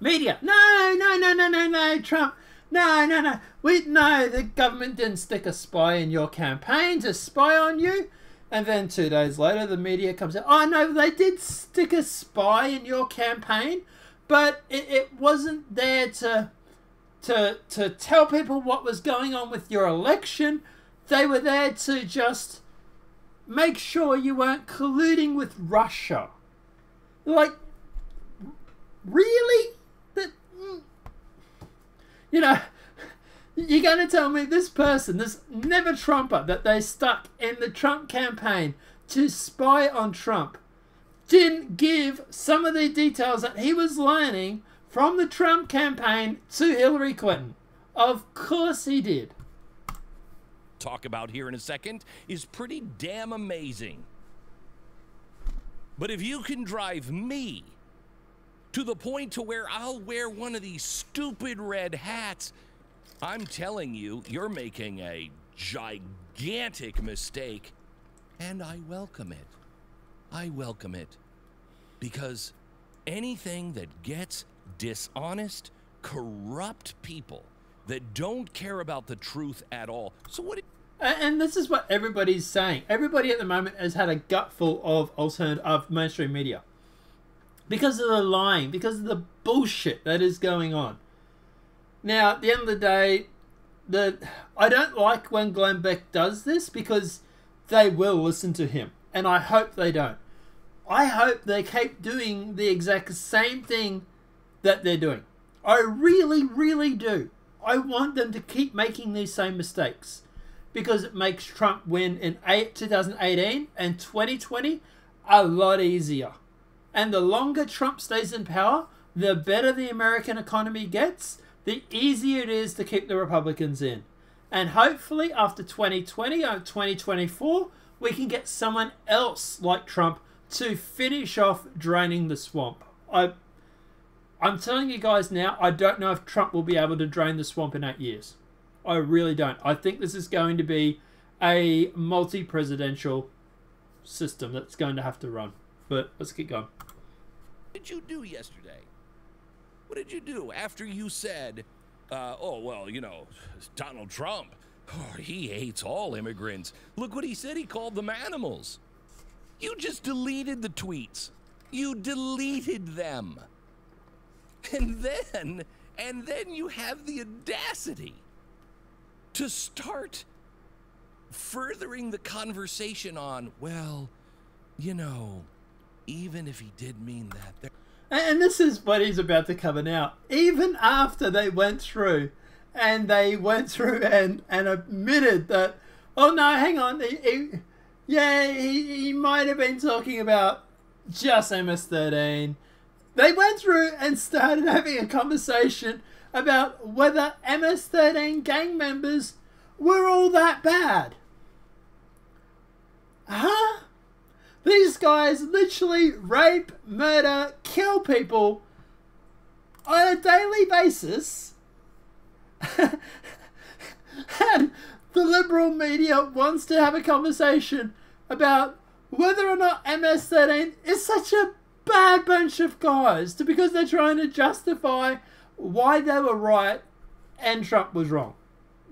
Media, no, Trump. No. The government didn't stick a spy in your campaign to spy on you. And then 2 days later, the media comes out, oh, no, they did stick a spy in your campaign, but it wasn't there to tell people what was going on with your election. They were there to just make sure you weren't colluding with Russia. Like, really? You're going to tell me this person, this never-Trumper that they stuck in the Trump campaign to spy on Trump, didn't give some of the details that he was learning from the Trump campaign to Hillary Clinton? Of course he did. Talk about here in a second is pretty damn amazing. But if you can drive me to the point to where I'll wear one of these stupid red hats, I'm telling you, you're making a gigantic mistake, and I welcome it. I welcome it. Because anything that gets dishonest, corrupt people that don't care about the truth at all. So what? And this is what everybody's saying. Everybody at the moment has had a gutful of mainstream media. Because of the lying, because of the bullshit that is going on. Now, at the end of the day, I don't like when Glenn Beck does this because they will listen to him. And I hope they don't. I hope they keep doing the exact same thing that they're doing. I really, really do. I want them to keep making these same mistakes because it makes Trump win in 2018 and 2020 a lot easier. And the longer Trump stays in power, the better the American economy gets, the easier it is to keep the Republicans in. And hopefully after 2020 or 2024, we can get someone else like Trump to finish off draining the swamp. I'm telling you guys now, I don't know if Trump will be able to drain the swamp in 8 years. I really don't. I think this is going to be a multi-presidential system that's going to have to run. But let's keep going. What did you do yesterday? What did you do after you said, Donald Trump, he hates all immigrants. Look what he said. He called them animals. You just deleted the tweets. You deleted them. And then you have the audacity to start furthering the conversation on, well, you know, even if he did mean that. And this is what he's about to cover now. Even after they went through and admitted that, oh no, hang on, he might have been talking about just MS-13. They went through and started having a conversation about whether MS-13 gang members were all that bad. Huh? These guys literally rape, murder, kill people on a daily basis. And the liberal media wants to have a conversation about whether or not MS-13 is such a bad bunch of guys because they're trying to justify why they were right and Trump was wrong.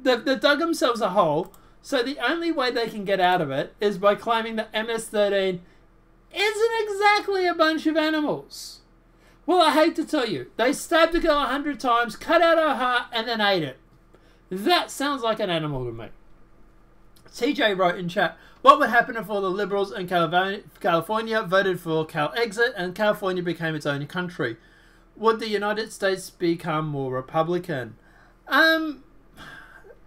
They've dug themselves a hole, so the only way they can get out of it is by claiming that MS-13 isn't exactly a bunch of animals. Well, I hate to tell you, they stabbed a girl 100 times, cut out her heart, and then ate it. That sounds like an animal to me. TJ wrote in chat, what would happen if all the liberals in California voted for Cal exit and California became its own country? Would the United States become more Republican?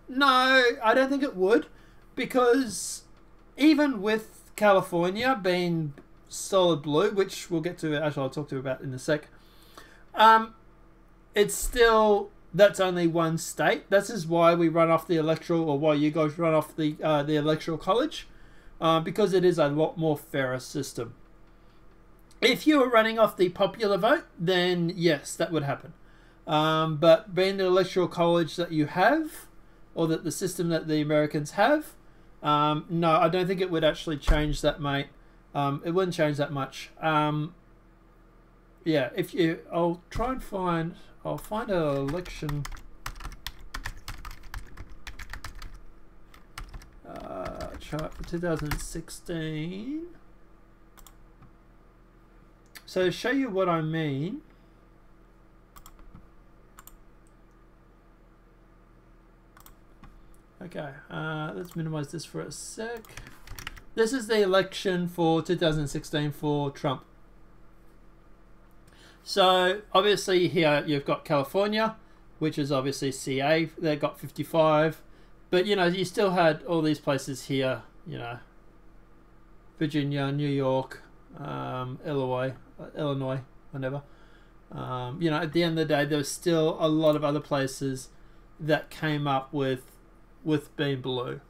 No, I don't think it would, because even with California being solid blue, which we'll get to, actually I'll talk to you about in a sec, it's still, that's only one state. This is why we run off the electoral, or why you guys run off the electoral college, because it is a lot more fairer system. If you were running off the popular vote, then yes, that would happen. But being the electoral college that you have, or that the system that the Americans have, no, I don't think it would actually change that, mate. It wouldn't change that much. Yeah, I'll try and find an election chart for 2016. So to show you what I mean, okay, let's minimize this for a sec. This is the election for 2016 for Trump. So obviously here you've got California, which is obviously CA. They got 55, but you know, you still had all these places here, you know, Virginia, New York, Illinois, whatever. You know, at the end of the day, there was still a lot of other places that came up with being blue.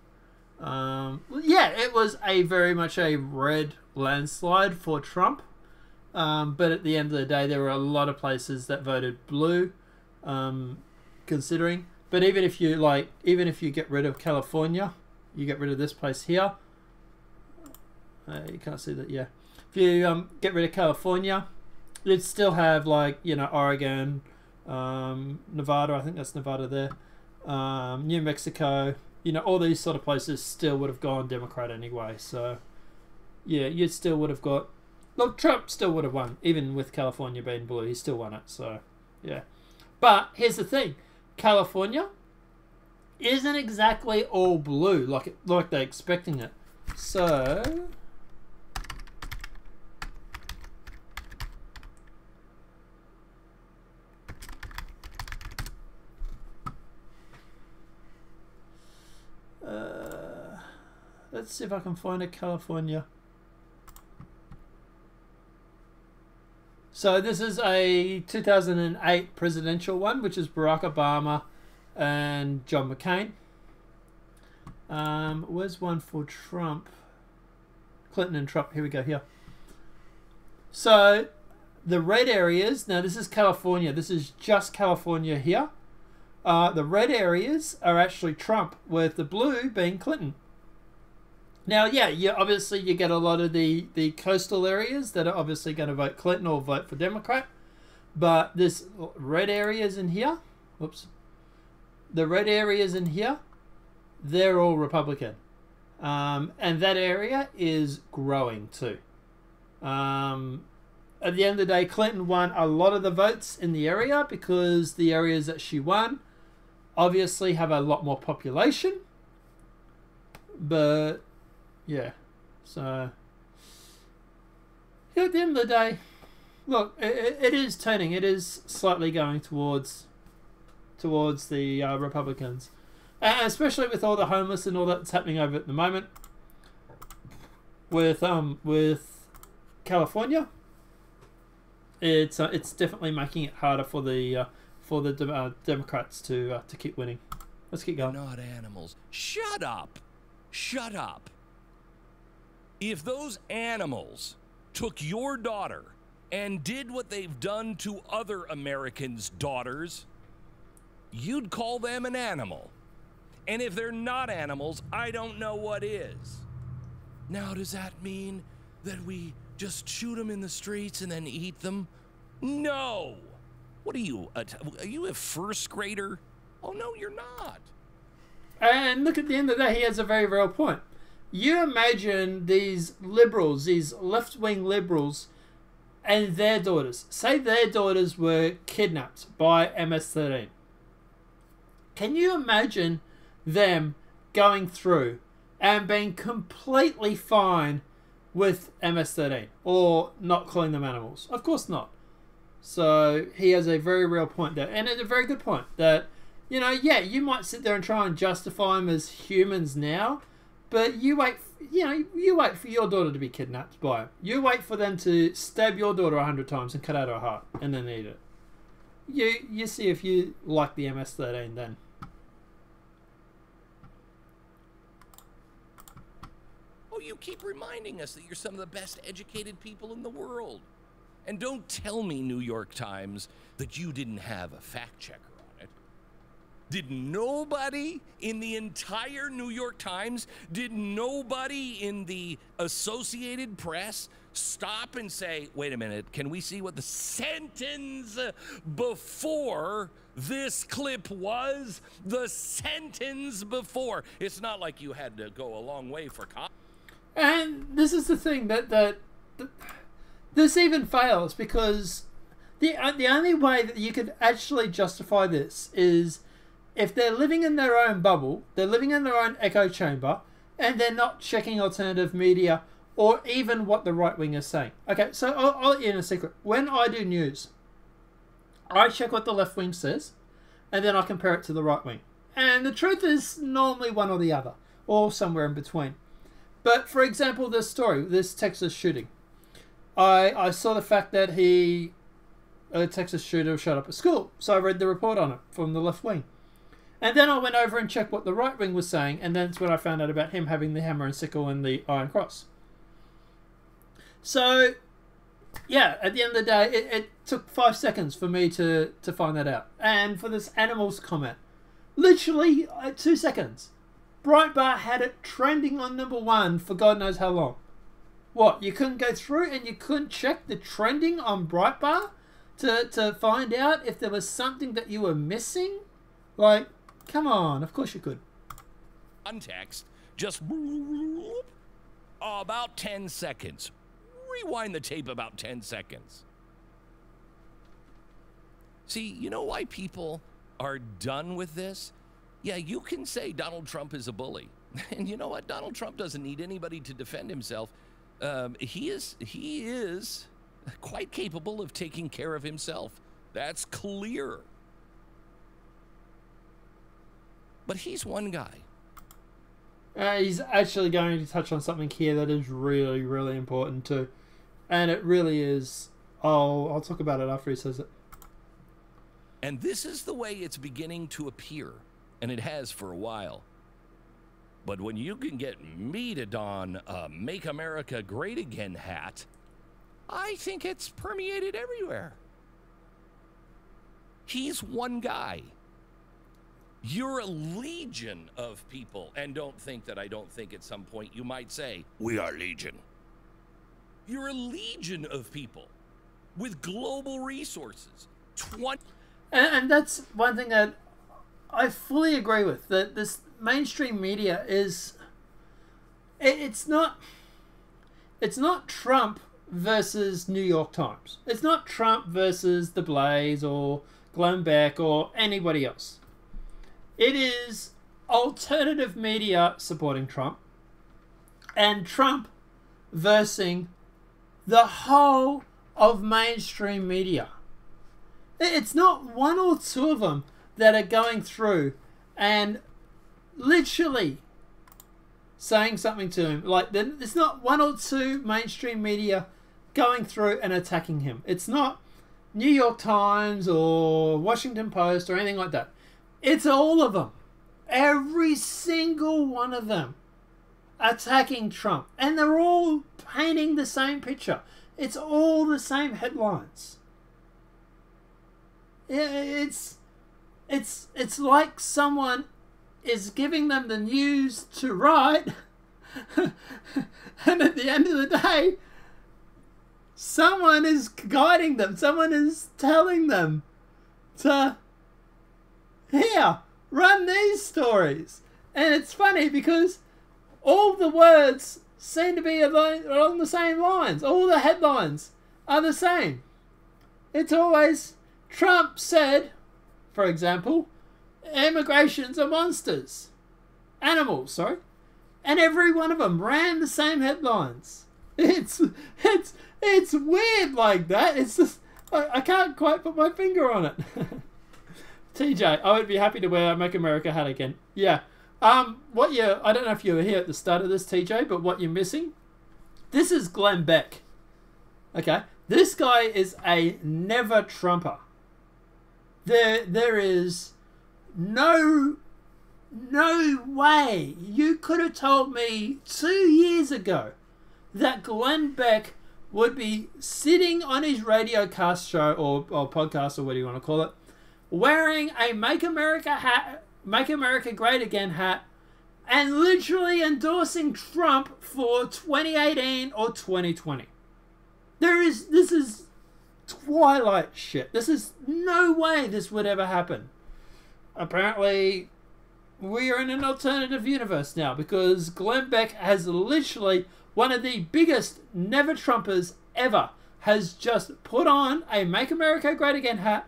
Yeah, it was very much a red landslide for Trump. But at the end of the day, there were a lot of places that voted blue, considering. But even if you get rid of California, you get rid of this place here. You can't see that, yeah. If you get rid of California, you'd still have, like, you know, Oregon, Nevada. I think that's Nevada there. New Mexico. You know, all these sort of places still would have gone Democrat anyway. So, yeah, you still would have got. Look, Trump still would have won, even with California being blue. He still won it, so, yeah. But here's the thing. California isn't exactly all blue like they're expecting it. So, let's see if I can find a California. So this is a 2008 presidential one, which is Barack Obama and John McCain. Where's one for Trump? Clinton and Trump. Here we go, here. So the red areas, now this is California. This is just California here. The red areas are actually Trump, with the blue being Clinton. Now, yeah, obviously you get a lot of the coastal areas that are obviously going to vote Clinton or vote for Democrat. But this red areas in here, whoops, the red areas in here, they're all Republican. And that area is growing too. At the end of the day, Clinton won a lot of the votes in the area because the areas that she won obviously have a lot more population. But yeah, so at the end of the day, look, it is turning. It is slightly going towards the Republicans, and especially with all the homeless and all that's happening over at the moment with California. It's definitely making it harder for the Democrats to keep winning. Let's keep going. Not animals. Shut up. Shut up. If those animals took your daughter and did what they've done to other Americans' daughters, you'd call them an animal. And if they're not animals, I don't know what is. Now, does that mean that we just shoot them in the streets and then eat them? No. What are you a first grader? Oh, no, you're not. And look, at the end of the day, he has a very real point. You imagine these liberals, these left-wing liberals, and their daughters. Say their daughters were kidnapped by MS-13. Can you imagine them going through and being completely fine with MS-13 or not calling them animals? Of course not. So he has a very real point there, and it's a very good point that, you know, yeah, you might sit there and try and justify them as humans now, but you wait for your daughter to be kidnapped by them. You wait for them to stab your daughter 100 times and cut out her heart and then eat it. You see if you like the MS-13 then. Oh, you keep reminding us that you're some of the best educated people in the world. And don't tell me, New York Times, that you didn't have a fact checker on it. Did nobody in the entire New York Times, did nobody in the Associated Press stop and say, wait a minute, can we see what the sentence before this clip was? The sentence before. It's not like you had to go a long way for And this is the thing that this even fails, because the only way that you could actually justify this is if they're living in their own bubble, they're living in their own echo chamber, and they're not checking alternative media or even what the right wing is saying. Okay, so I'll let you in a secret. When I do news, I check what the left wing says, and then I compare it to the right wing. And the truth is normally one or the other, or somewhere in between. But for example, this story, this Texas shooting, I saw the fact that a Texas shooter shot up a school, so I read the report on it from the left wing. And then I went over and checked what the right wing was saying, and that's when I found out about him having the hammer and sickle and the Iron Cross. So, yeah, at the end of the day, it took 5 seconds for me to find that out. And for this animals comment, literally 2 seconds. Breitbart had it trending on #1 for God knows how long. What, you couldn't go through and you couldn't check the trending on Breitbart to find out if there was something that you were missing? Like, come on, of course you could. Context, just about 10 seconds. Rewind the tape about 10 seconds. See, you know why people are done with this? Yeah, you can say Donald Trump is a bully. And you know what? Donald Trump doesn't need anybody to defend himself. He is quite capable of taking care of himself. That's clear. But he's one guy. He's actually going to touch on something here that is really, really important too. And it really is. I'll talk about it after he says it. And this is the way it's beginning to appear. And it has for a while. But when you can get me to don a Make America Great Again hat, I think it's permeated everywhere. He's one guy. You're a legion of people. And don't think that I don't think at some point you might say, we are legion. You're a legion of people with global resources. And that's one thing that I fully agree with. That this mainstream media is... It's not Trump versus New York Times. It's not Trump versus The Blaze or Glenn Beck or anybody else. It is alternative media supporting Trump, and Trump versing the whole of mainstream media. It's not one or two of them that are going through and literally saying something to him. Like, it's not one or two mainstream media going through and attacking him. It's not New York Times or Washington Post or anything like that. It's all of them. Every single one of them attacking Trump. And they're all painting the same picture. It's all the same headlines. It's like someone is giving them the news to write, and at the end of the day, someone is guiding them. Someone is telling them to, here, run these stories. And it's funny because all the words seem to be along the same lines. All the headlines are the same. It's always, Trump said, for example, immigrations are monsters. Animals, sorry. And every one of them ran the same headlines. It's weird like that. It's just, I can't quite put my finger on it. TJ, I would be happy to wear a Make America hat again. Yeah. I don't know if you were here at the start of this, TJ, but what you're missing, this is Glenn Beck. Okay? This guy is a never Trumper. There is no way you could have told me 2 years ago that Glenn Beck would be sitting on his radio cast show or podcast or what do you want to call it, wearing a Make America Great Again hat and literally endorsing Trump for 2018 or 2020. This is Twilight shit. This is no way this would ever happen. Apparently, we are in an alternative universe now because Glenn Beck has literally one of the biggest never Trumpers ever has just put on a Make America Great Again hat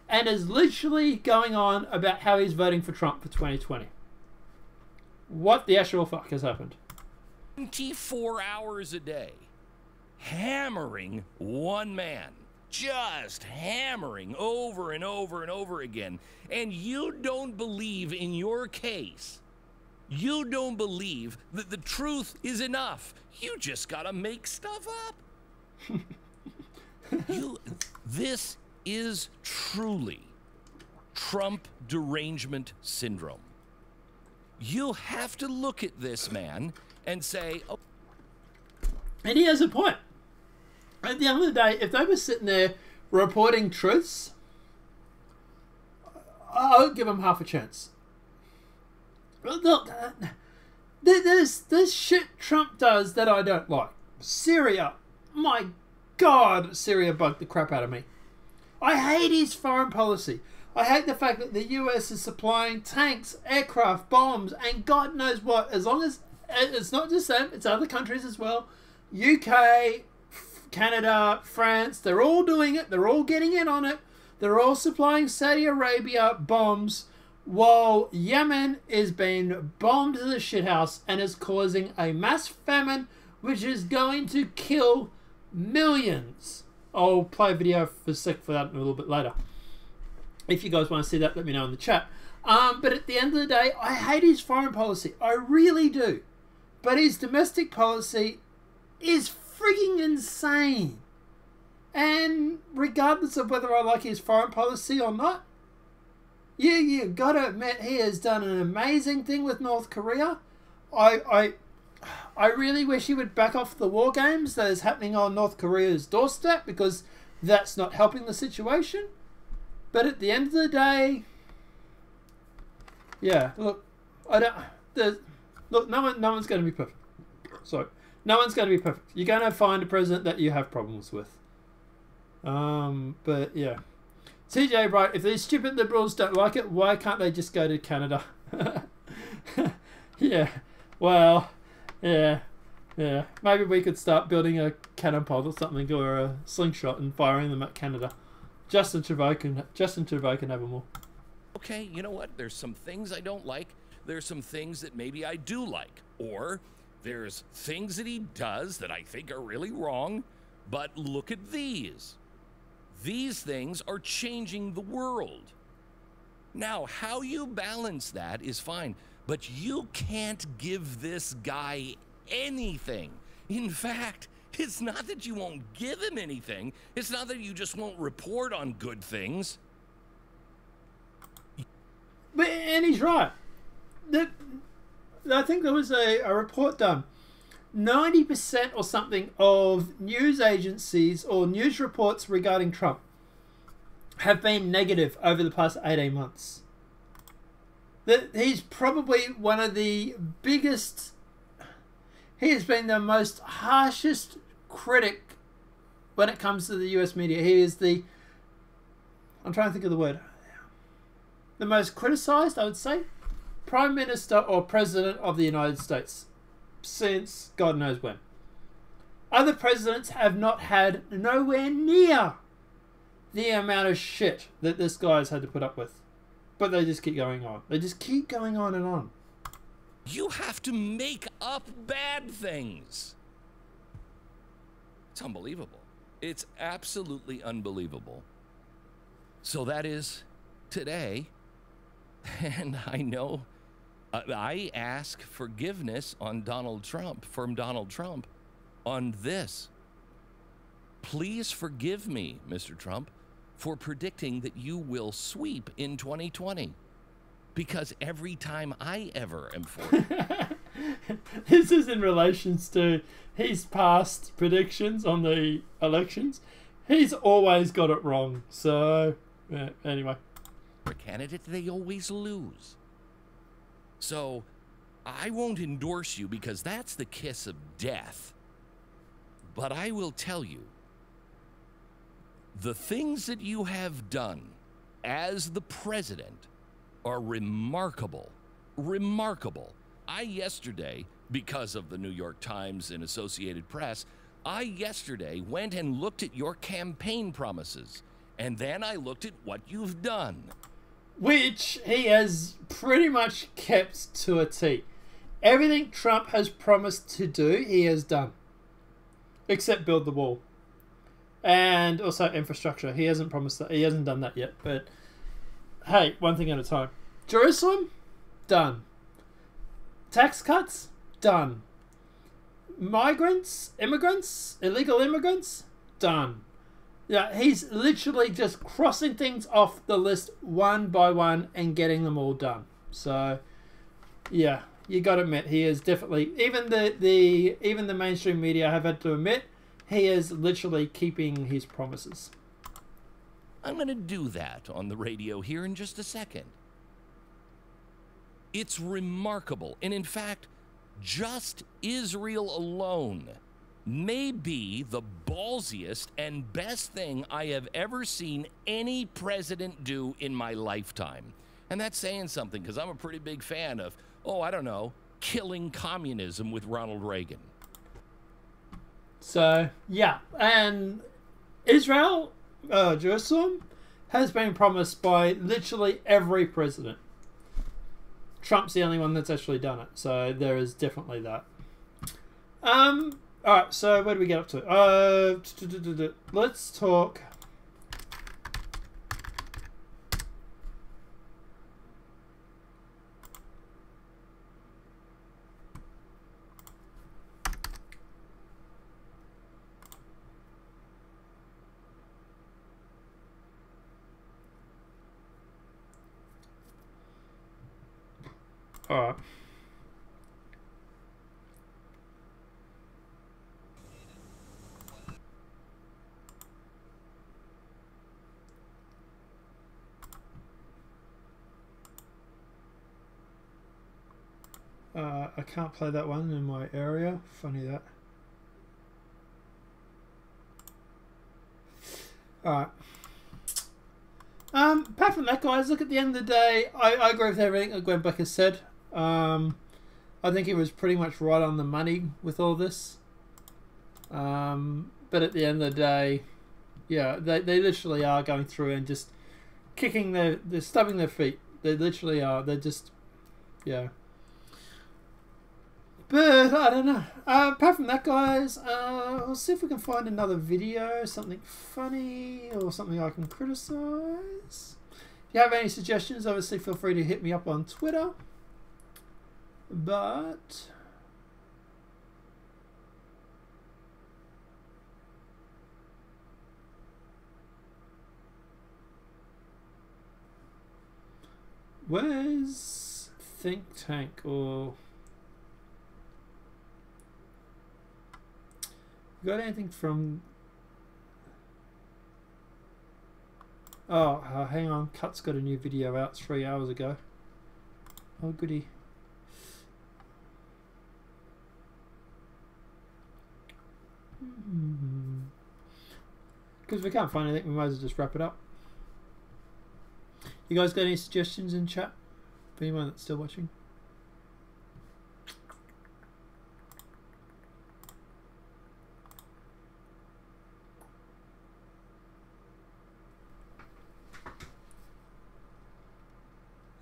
and is literally going on about how he's voting for Trump for 2020. What the actual fuck has happened? 24 hours a day, hammering one man. Just hammering over and over and over again. And you don't believe in your case. You don't believe that the truth is enough. You just gotta make stuff up. This is truly Trump derangement syndrome. You have to look at this man and say, oh. And he has a point. At the end of the day, if they were sitting there reporting truths, I would give them half a chance. Look, there's shit Trump does that I don't like. Syria, my God, Syria bugged the crap out of me. I hate his foreign policy. I hate the fact that the US is supplying tanks, aircraft, bombs, and God knows what. As long as it's not just them, it's other countries as well. UK, Canada, France, they're all doing it. They're all getting in on it. They're all supplying Saudi Arabia bombs while Yemen is being bombed to the shithouse and is causing a mass famine which is going to kill millions. I'll play a video for that a little bit later. If you guys want to see that, let me know in the chat. But at the end of the day, I hate his foreign policy. I really do. But his domestic policy is frigging insane. And regardless of whether I like his foreign policy or not, you gotta admit he has done an amazing thing with North Korea. I really wish he would back off the war games that is happening on North Korea's doorstep because that's not helping the situation. But at the end of the day, yeah, look, no one's going to be perfect. Sorry. No one's going to be perfect. You're going to find a president that you have problems with. But yeah. TJ, right, if these stupid liberals don't like it, why can't they just go to Canada? Yeah. Well, yeah. Maybe we could start building a cannon pod or something, or a slingshot and firing them at Canada. Justin Trudeau can have them all. Okay, you know what? There's some things I don't like. There's some things that maybe I do like. Or There's things that he does that I think are really wrong, but look at these. These things are changing the world. Now, how you balance that is fine, but you can't give this guy anything. In fact, it's not that you won't give him anything. It's not that you just won't report on good things. And he's right. I think there was a report done. 90% or something of news agencies or news reports regarding Trump have been negative over the past 18 months. That he's probably one of the biggest... He has been the most harshest critic when it comes to the US media. He is the... I'm trying to think of the word. The most criticized, I would say, Prime Minister or President of the United States since God knows when. Other presidents have not had nowhere near the amount of shit that this guy has had to put up with. But they just keep going on. They just keep going on and on. You have to make up bad things. It's unbelievable. It's absolutely unbelievable. So that is today. And I know I ask forgiveness on from Donald Trump on this. Please forgive me, Mr. Trump, for predicting that you will sweep in 2020. Because every time I ever am for This is in relations to his past predictions on the elections. He's always got it wrong. So, anyway. a candidate, they always lose. So I won't endorse you because that's the kiss of death. But I will tell you, the things that you have done as the president are remarkable. Remarkable. I yesterday, because of the New York Times and Associated Press, I yesterday went and looked at your campaign promises. And then I looked at what you've done. Which he has pretty much kept to a T. Everything Trump has promised to do, he has done. Except build the wall. And also infrastructure. He hasn't promised that. He hasn't done that yet. But hey, one thing at a time. Jerusalem? Done. Tax cuts? Done. Migrants? Immigrants? Illegal immigrants? Done. Yeah, he's literally just crossing things off the list one by one and getting them all done. So, yeah, you got to admit he is definitely, even the mainstream media have had to admit, he is literally keeping his promises. I'm going to do that on the radio here in just a second. It's remarkable, and in fact, just Israel alone may be the ballsiest and best thing I have ever seen any president do in my lifetime. And that's saying something, because I'm a pretty big fan of, I don't know, killing communism with Ronald Reagan. So, yeah, and Israel, Jerusalem, has been promised by literally every president. Trump's the only one that's actually done it, so there is definitely that. Alright, so where do we get up to? Let's talk. Alright. I can't play that one in my area. Funny that. Alright. Apart from that, guys, look, at the end of the day, I agree with everything that Gwen Becker said. I think he was pretty much right on the money with all this. But at the end of the day, yeah, they literally are going through and just kicking they're stubbing their feet. They literally are. They're just, yeah. But I don't know. Apart from that, guys, we'll see if we can find another video, something funny or something I can criticize. If you have any suggestions, obviously feel free to hit me up on Twitter. But where's Think Tank or got anything from? Oh, hang on. Cut's got a new video out 3 hours ago. Oh, goody. Because we can't find anything, we might as well just wrap it up. You guys got any suggestions in chat? For anyone that's still watching?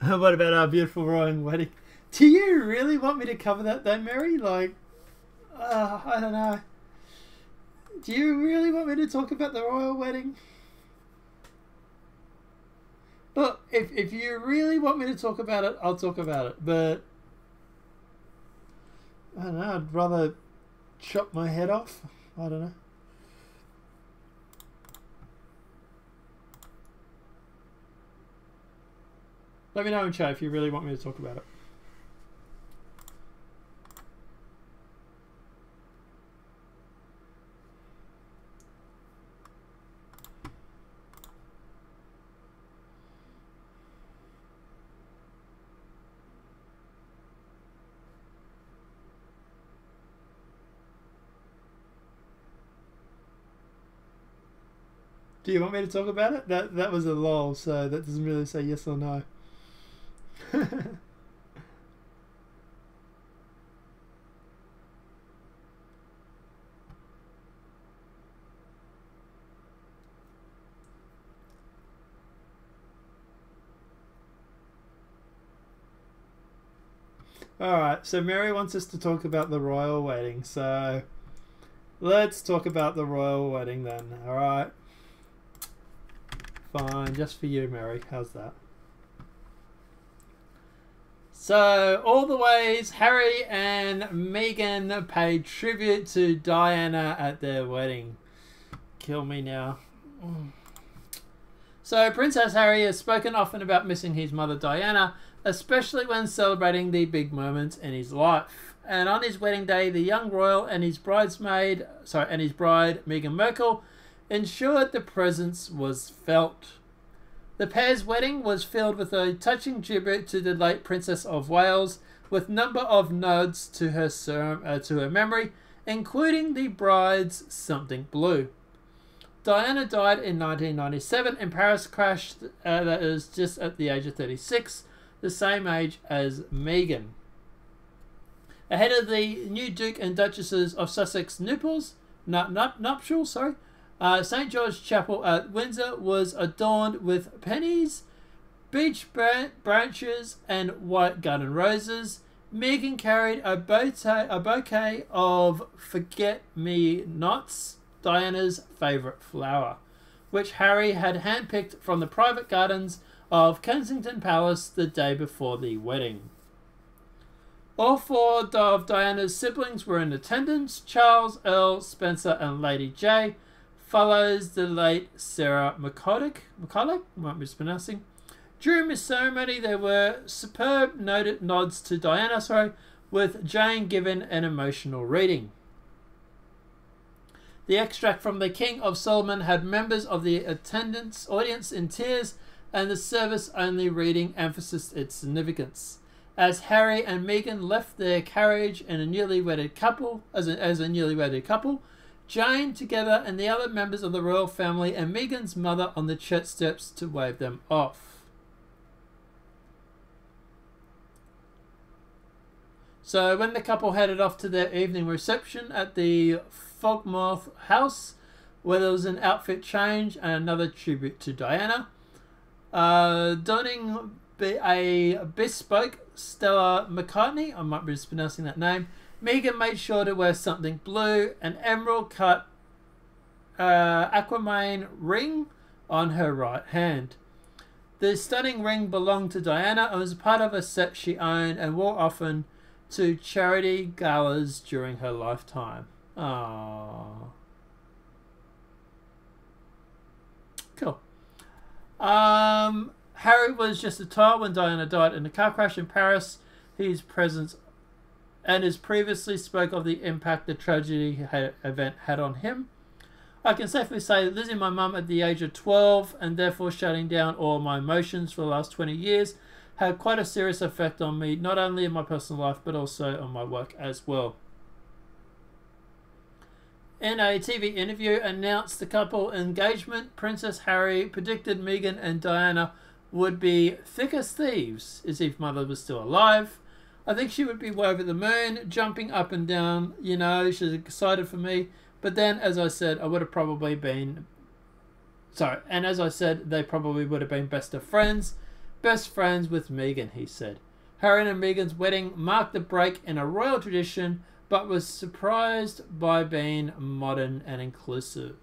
What about our beautiful royal wedding? Do you really want me to cover that though, Mary? Like, I don't know. Do you really want me to talk about the royal wedding? Look, if you really want me to talk about it, I'll talk about it. But I don't know, I'd rather chop my head off. I don't know. Let me know in chat if you really want me to talk about it. Do you want me to talk about it? That was a lol, so that doesn't really say yes or no. Alright, so Mary wants us to talk about the royal wedding, so let's talk about the royal wedding then, alright? Fine, just for you, Mary. How's that? So, all the ways Harry and Meghan paid tribute to Diana at their wedding. Kill me now. So, Princess Harry has spoken often about missing his mother Diana, especially when celebrating the big moments in his life. And on his wedding day, the young royal and his bride, Meghan Markle, ensured the presence was felt. The pair's wedding was filled with a touching tribute to the late Princess of Wales, with a number of nods to her memory, including the bride's Something Blue. Diana died in 1997 in Paris crash that is just at the age of 36, the same age as Meghan. Ahead of the new Duke and Duchesses of Sussex nuptials, St. George Chapel at Windsor was adorned with pennies, beech branches, and white garden roses. Meghan carried a bouquet of forget-me-nots, Diana's favourite flower, which Harry had handpicked from the private gardens of Kensington Palace the day before the wedding. All four of Diana's siblings were in attendance: Charles, Earl, Spencer, and Lady Jay, follows the late Sarah McCulloch, might be mispronouncing. During the ceremony, there were superb nods to Diana, with Jane given an emotional reading. The extract from The King of Solomon had members of the audience in tears, and the service-only reading emphasized its significance. As Harry and Meghan left their carriage in a newly wedded couple, Jane, together, and the other members of the royal family and Meghan's mother on the church steps to wave them off. So when the couple headed off to their evening reception at the Fogmouth House, where there was an outfit change and another tribute to Diana, donning a bespoke Stella McCartney, I might be mispronouncing that name, Meghan made sure to wear something blue, an emerald cut aquamarine ring on her right hand. The stunning ring belonged to Diana and was part of a set she owned and wore often to charity galas during her lifetime. Aww. Cool. Harry was just a child when Diana died in a car crash in Paris. His presence and has previously spoke of the impact the tragedy event had on him. I can safely say that losing my mum at the age of 12 and therefore shutting down all my emotions for the last 20 years had quite a serious effect on me, not only in my personal life but also on my work as well. In a TV interview announced the couple engagement, Princess Harry predicted Meghan and Diana would be thick as thieves as if mother was still alive. I think she would be way over the moon, jumping up and down, you know, she's excited for me. But then, as I said, I would have probably been... Sorry, and as I said, they probably would have been best of friends. Best friends with Meghan, he said. Harry and Meghan's wedding marked the break in a royal tradition, but was surprised by being modern and inclusive.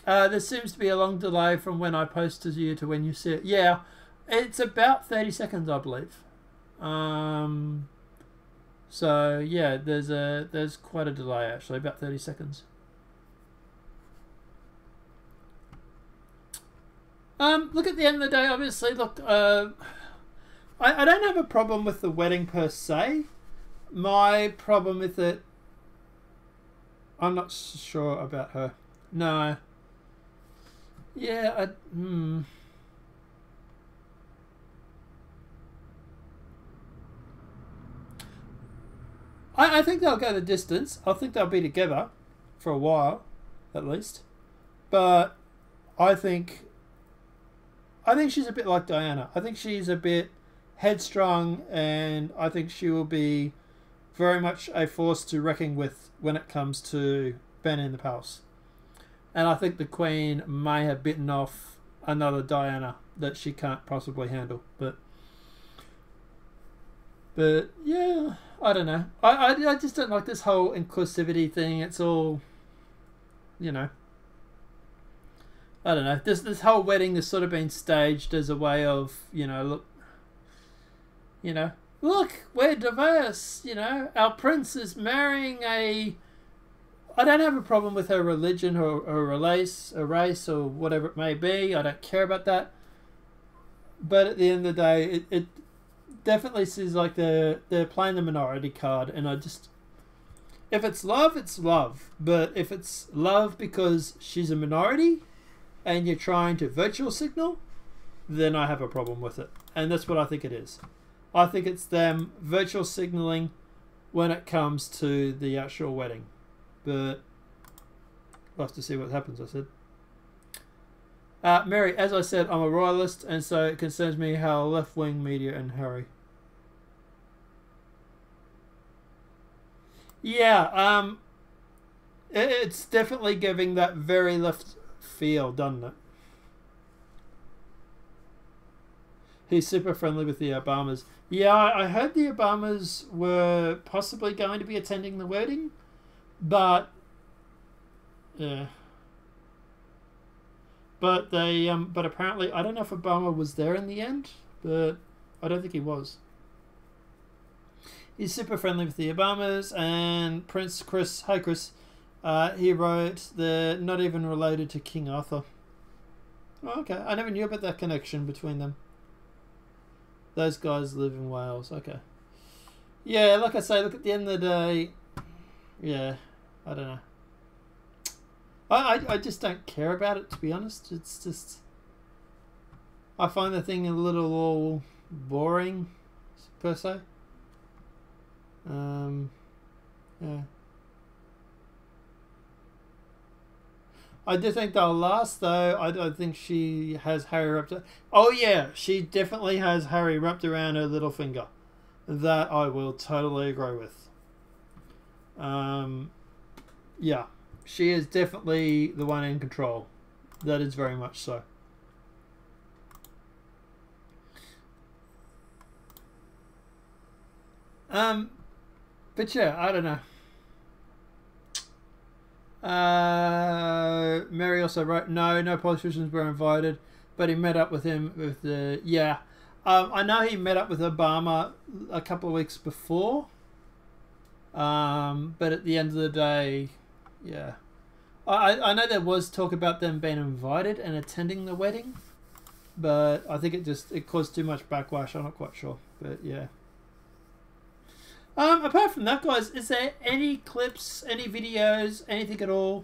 There seems to be a long delay from when I post to you to when you see it. Yeah, it's about 30 seconds, I believe. So yeah, there's quite a delay actually, about 30 seconds. Look, at the end of the day, obviously, look, I don't have a problem with the wedding per se. My problem with it, I'm not sure about her. No. Yeah, I think they'll go the distance. I think they'll be together for a while, at least. But I think she's a bit like Diana. I think she's a bit headstrong, and I think she will be very much a force to reckon with when it comes to being in the palace. And I think the Queen may have bitten off another Diana that she can't possibly handle. But yeah, I don't know. I just don't like this whole inclusivity thing. It's all, you know, I don't know. This whole wedding has sort of been staged as a way of, you know, look, we're diverse. You know, our prince is marrying a... I don't have a problem with her religion or her race or whatever it may be. I don't care about that. But at the end of the day, it definitely seems like they're playing the minority card. And I just... If it's love, it's love. But if it's love because she's a minority and you're trying to virtual signal, then I have a problem with it. And that's what I think it is. I think it's them virtual signaling when it comes to the actual wedding. But we'll have to see what happens, I said. Mary, as I said, I'm a royalist, and so it concerns me how left-wing media and Harry. Yeah, it's definitely giving that very left feel, doesn't it? He's super friendly with the Obamas. Yeah, I heard the Obamas were possibly going to be attending the wedding. But yeah, but they but apparently I don't know if Obama was there in the end, but I don't think he was. He's super friendly with the Obamas, and Prince Chris. Hey Chris, he wrote they're not even related to King Arthur. Oh, okay, I never knew about that connection between them. Those guys live in Wales. Okay, yeah, like I say, look, at the end of the day, yeah. I don't know. I just don't care about it, to be honest. It's just... I find the thing a little all boring, per se. Yeah. I do think they'll last, though. I don't think she has Harry wrapped... Oh, yeah. She definitely has Harry wrapped around her little finger. That I will totally agree with. Yeah, she is definitely the one in control. That is very much so. But yeah, I don't know. Mary also wrote, no politicians were invited, but he met up with him with the, yeah. I know he met up with Obama a couple of weeks before. But at the end of the day, yeah. I know there was talk about them being invited and attending the wedding, but I think it caused too much backlash. I'm not quite sure, but yeah. Apart from that, guys, is there any clips, any videos, anything at all?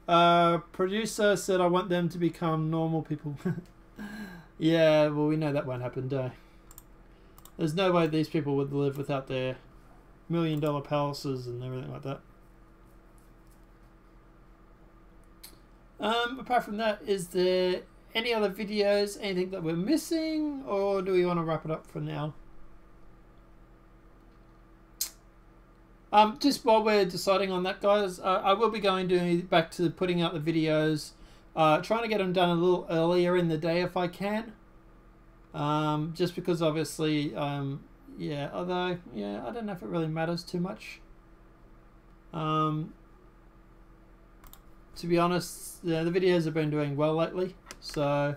Producer said I want them to become normal people. Yeah, well, we know that won't happen, do we? There's no way these people would live without their $1 million palaces and everything like that. Apart from that, is there any other videos, anything that we're missing, or do we want to wrap it up for now? Just while we're deciding on that, guys, I will be going back to putting out the videos, trying to get them done a little earlier in the day if I can. Just because obviously, yeah, although, yeah, I don't know if it really matters too much. To be honest, yeah, the videos have been doing well lately, so,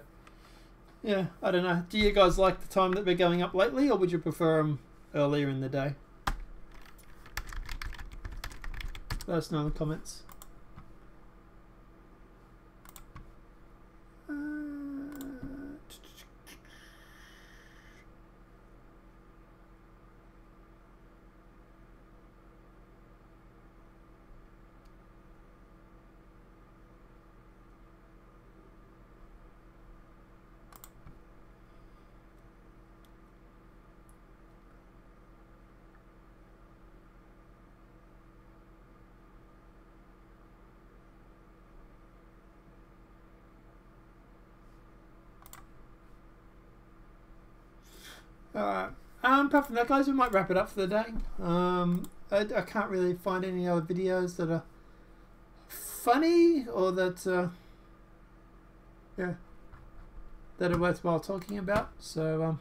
yeah, I don't know. Do you guys like the time that we're going up lately, or would you prefer them earlier in the day? Let us know in the comments. Alright, apart from that, guys, we might wrap it up for the day. I can't really find any other videos that are funny or that, yeah, that are worthwhile talking about. So,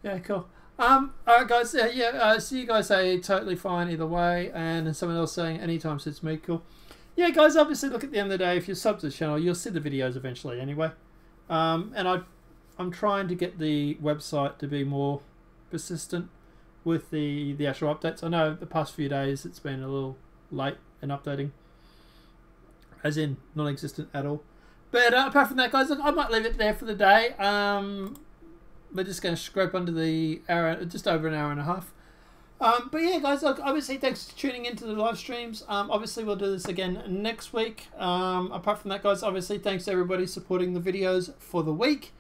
yeah, cool. Alright, guys, yeah, see you guys say totally fine either way, and someone else saying anytime suits me, cool. Yeah, guys, obviously, look, at the end of the day, if you're sub to the channel, you'll see the videos eventually anyway. And I'm trying to get the website to be more persistent with the actual updates. I know the past few days it's been a little late in updating, as in non-existent at all. But apart from that, guys, look, I might leave it there for the day. We're just going to scrape under the hour, just over an hour and a half. But yeah, guys, look, obviously thanks for tuning into the live streams. Obviously we'll do this again next week. Apart from that, guys, obviously thanks to everybody supporting the videos for the week.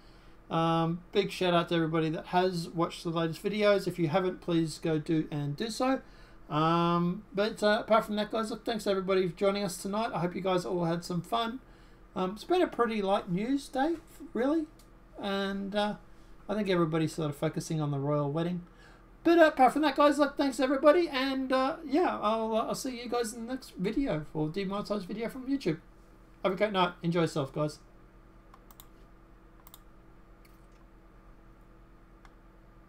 Big shout out to everybody that has watched the latest videos. If you haven't, please go do so. But apart from that, guys, look, thanks to everybody for joining us tonight. I hope you guys all had some fun. It's been a pretty light news day, really, and I think everybody's sort of focusing on the royal wedding. But apart from that, guys, look, thanks everybody, and yeah, I'll see you guys in the next video, or demonetized video from YouTube. Have a great night. Enjoy yourself, guys.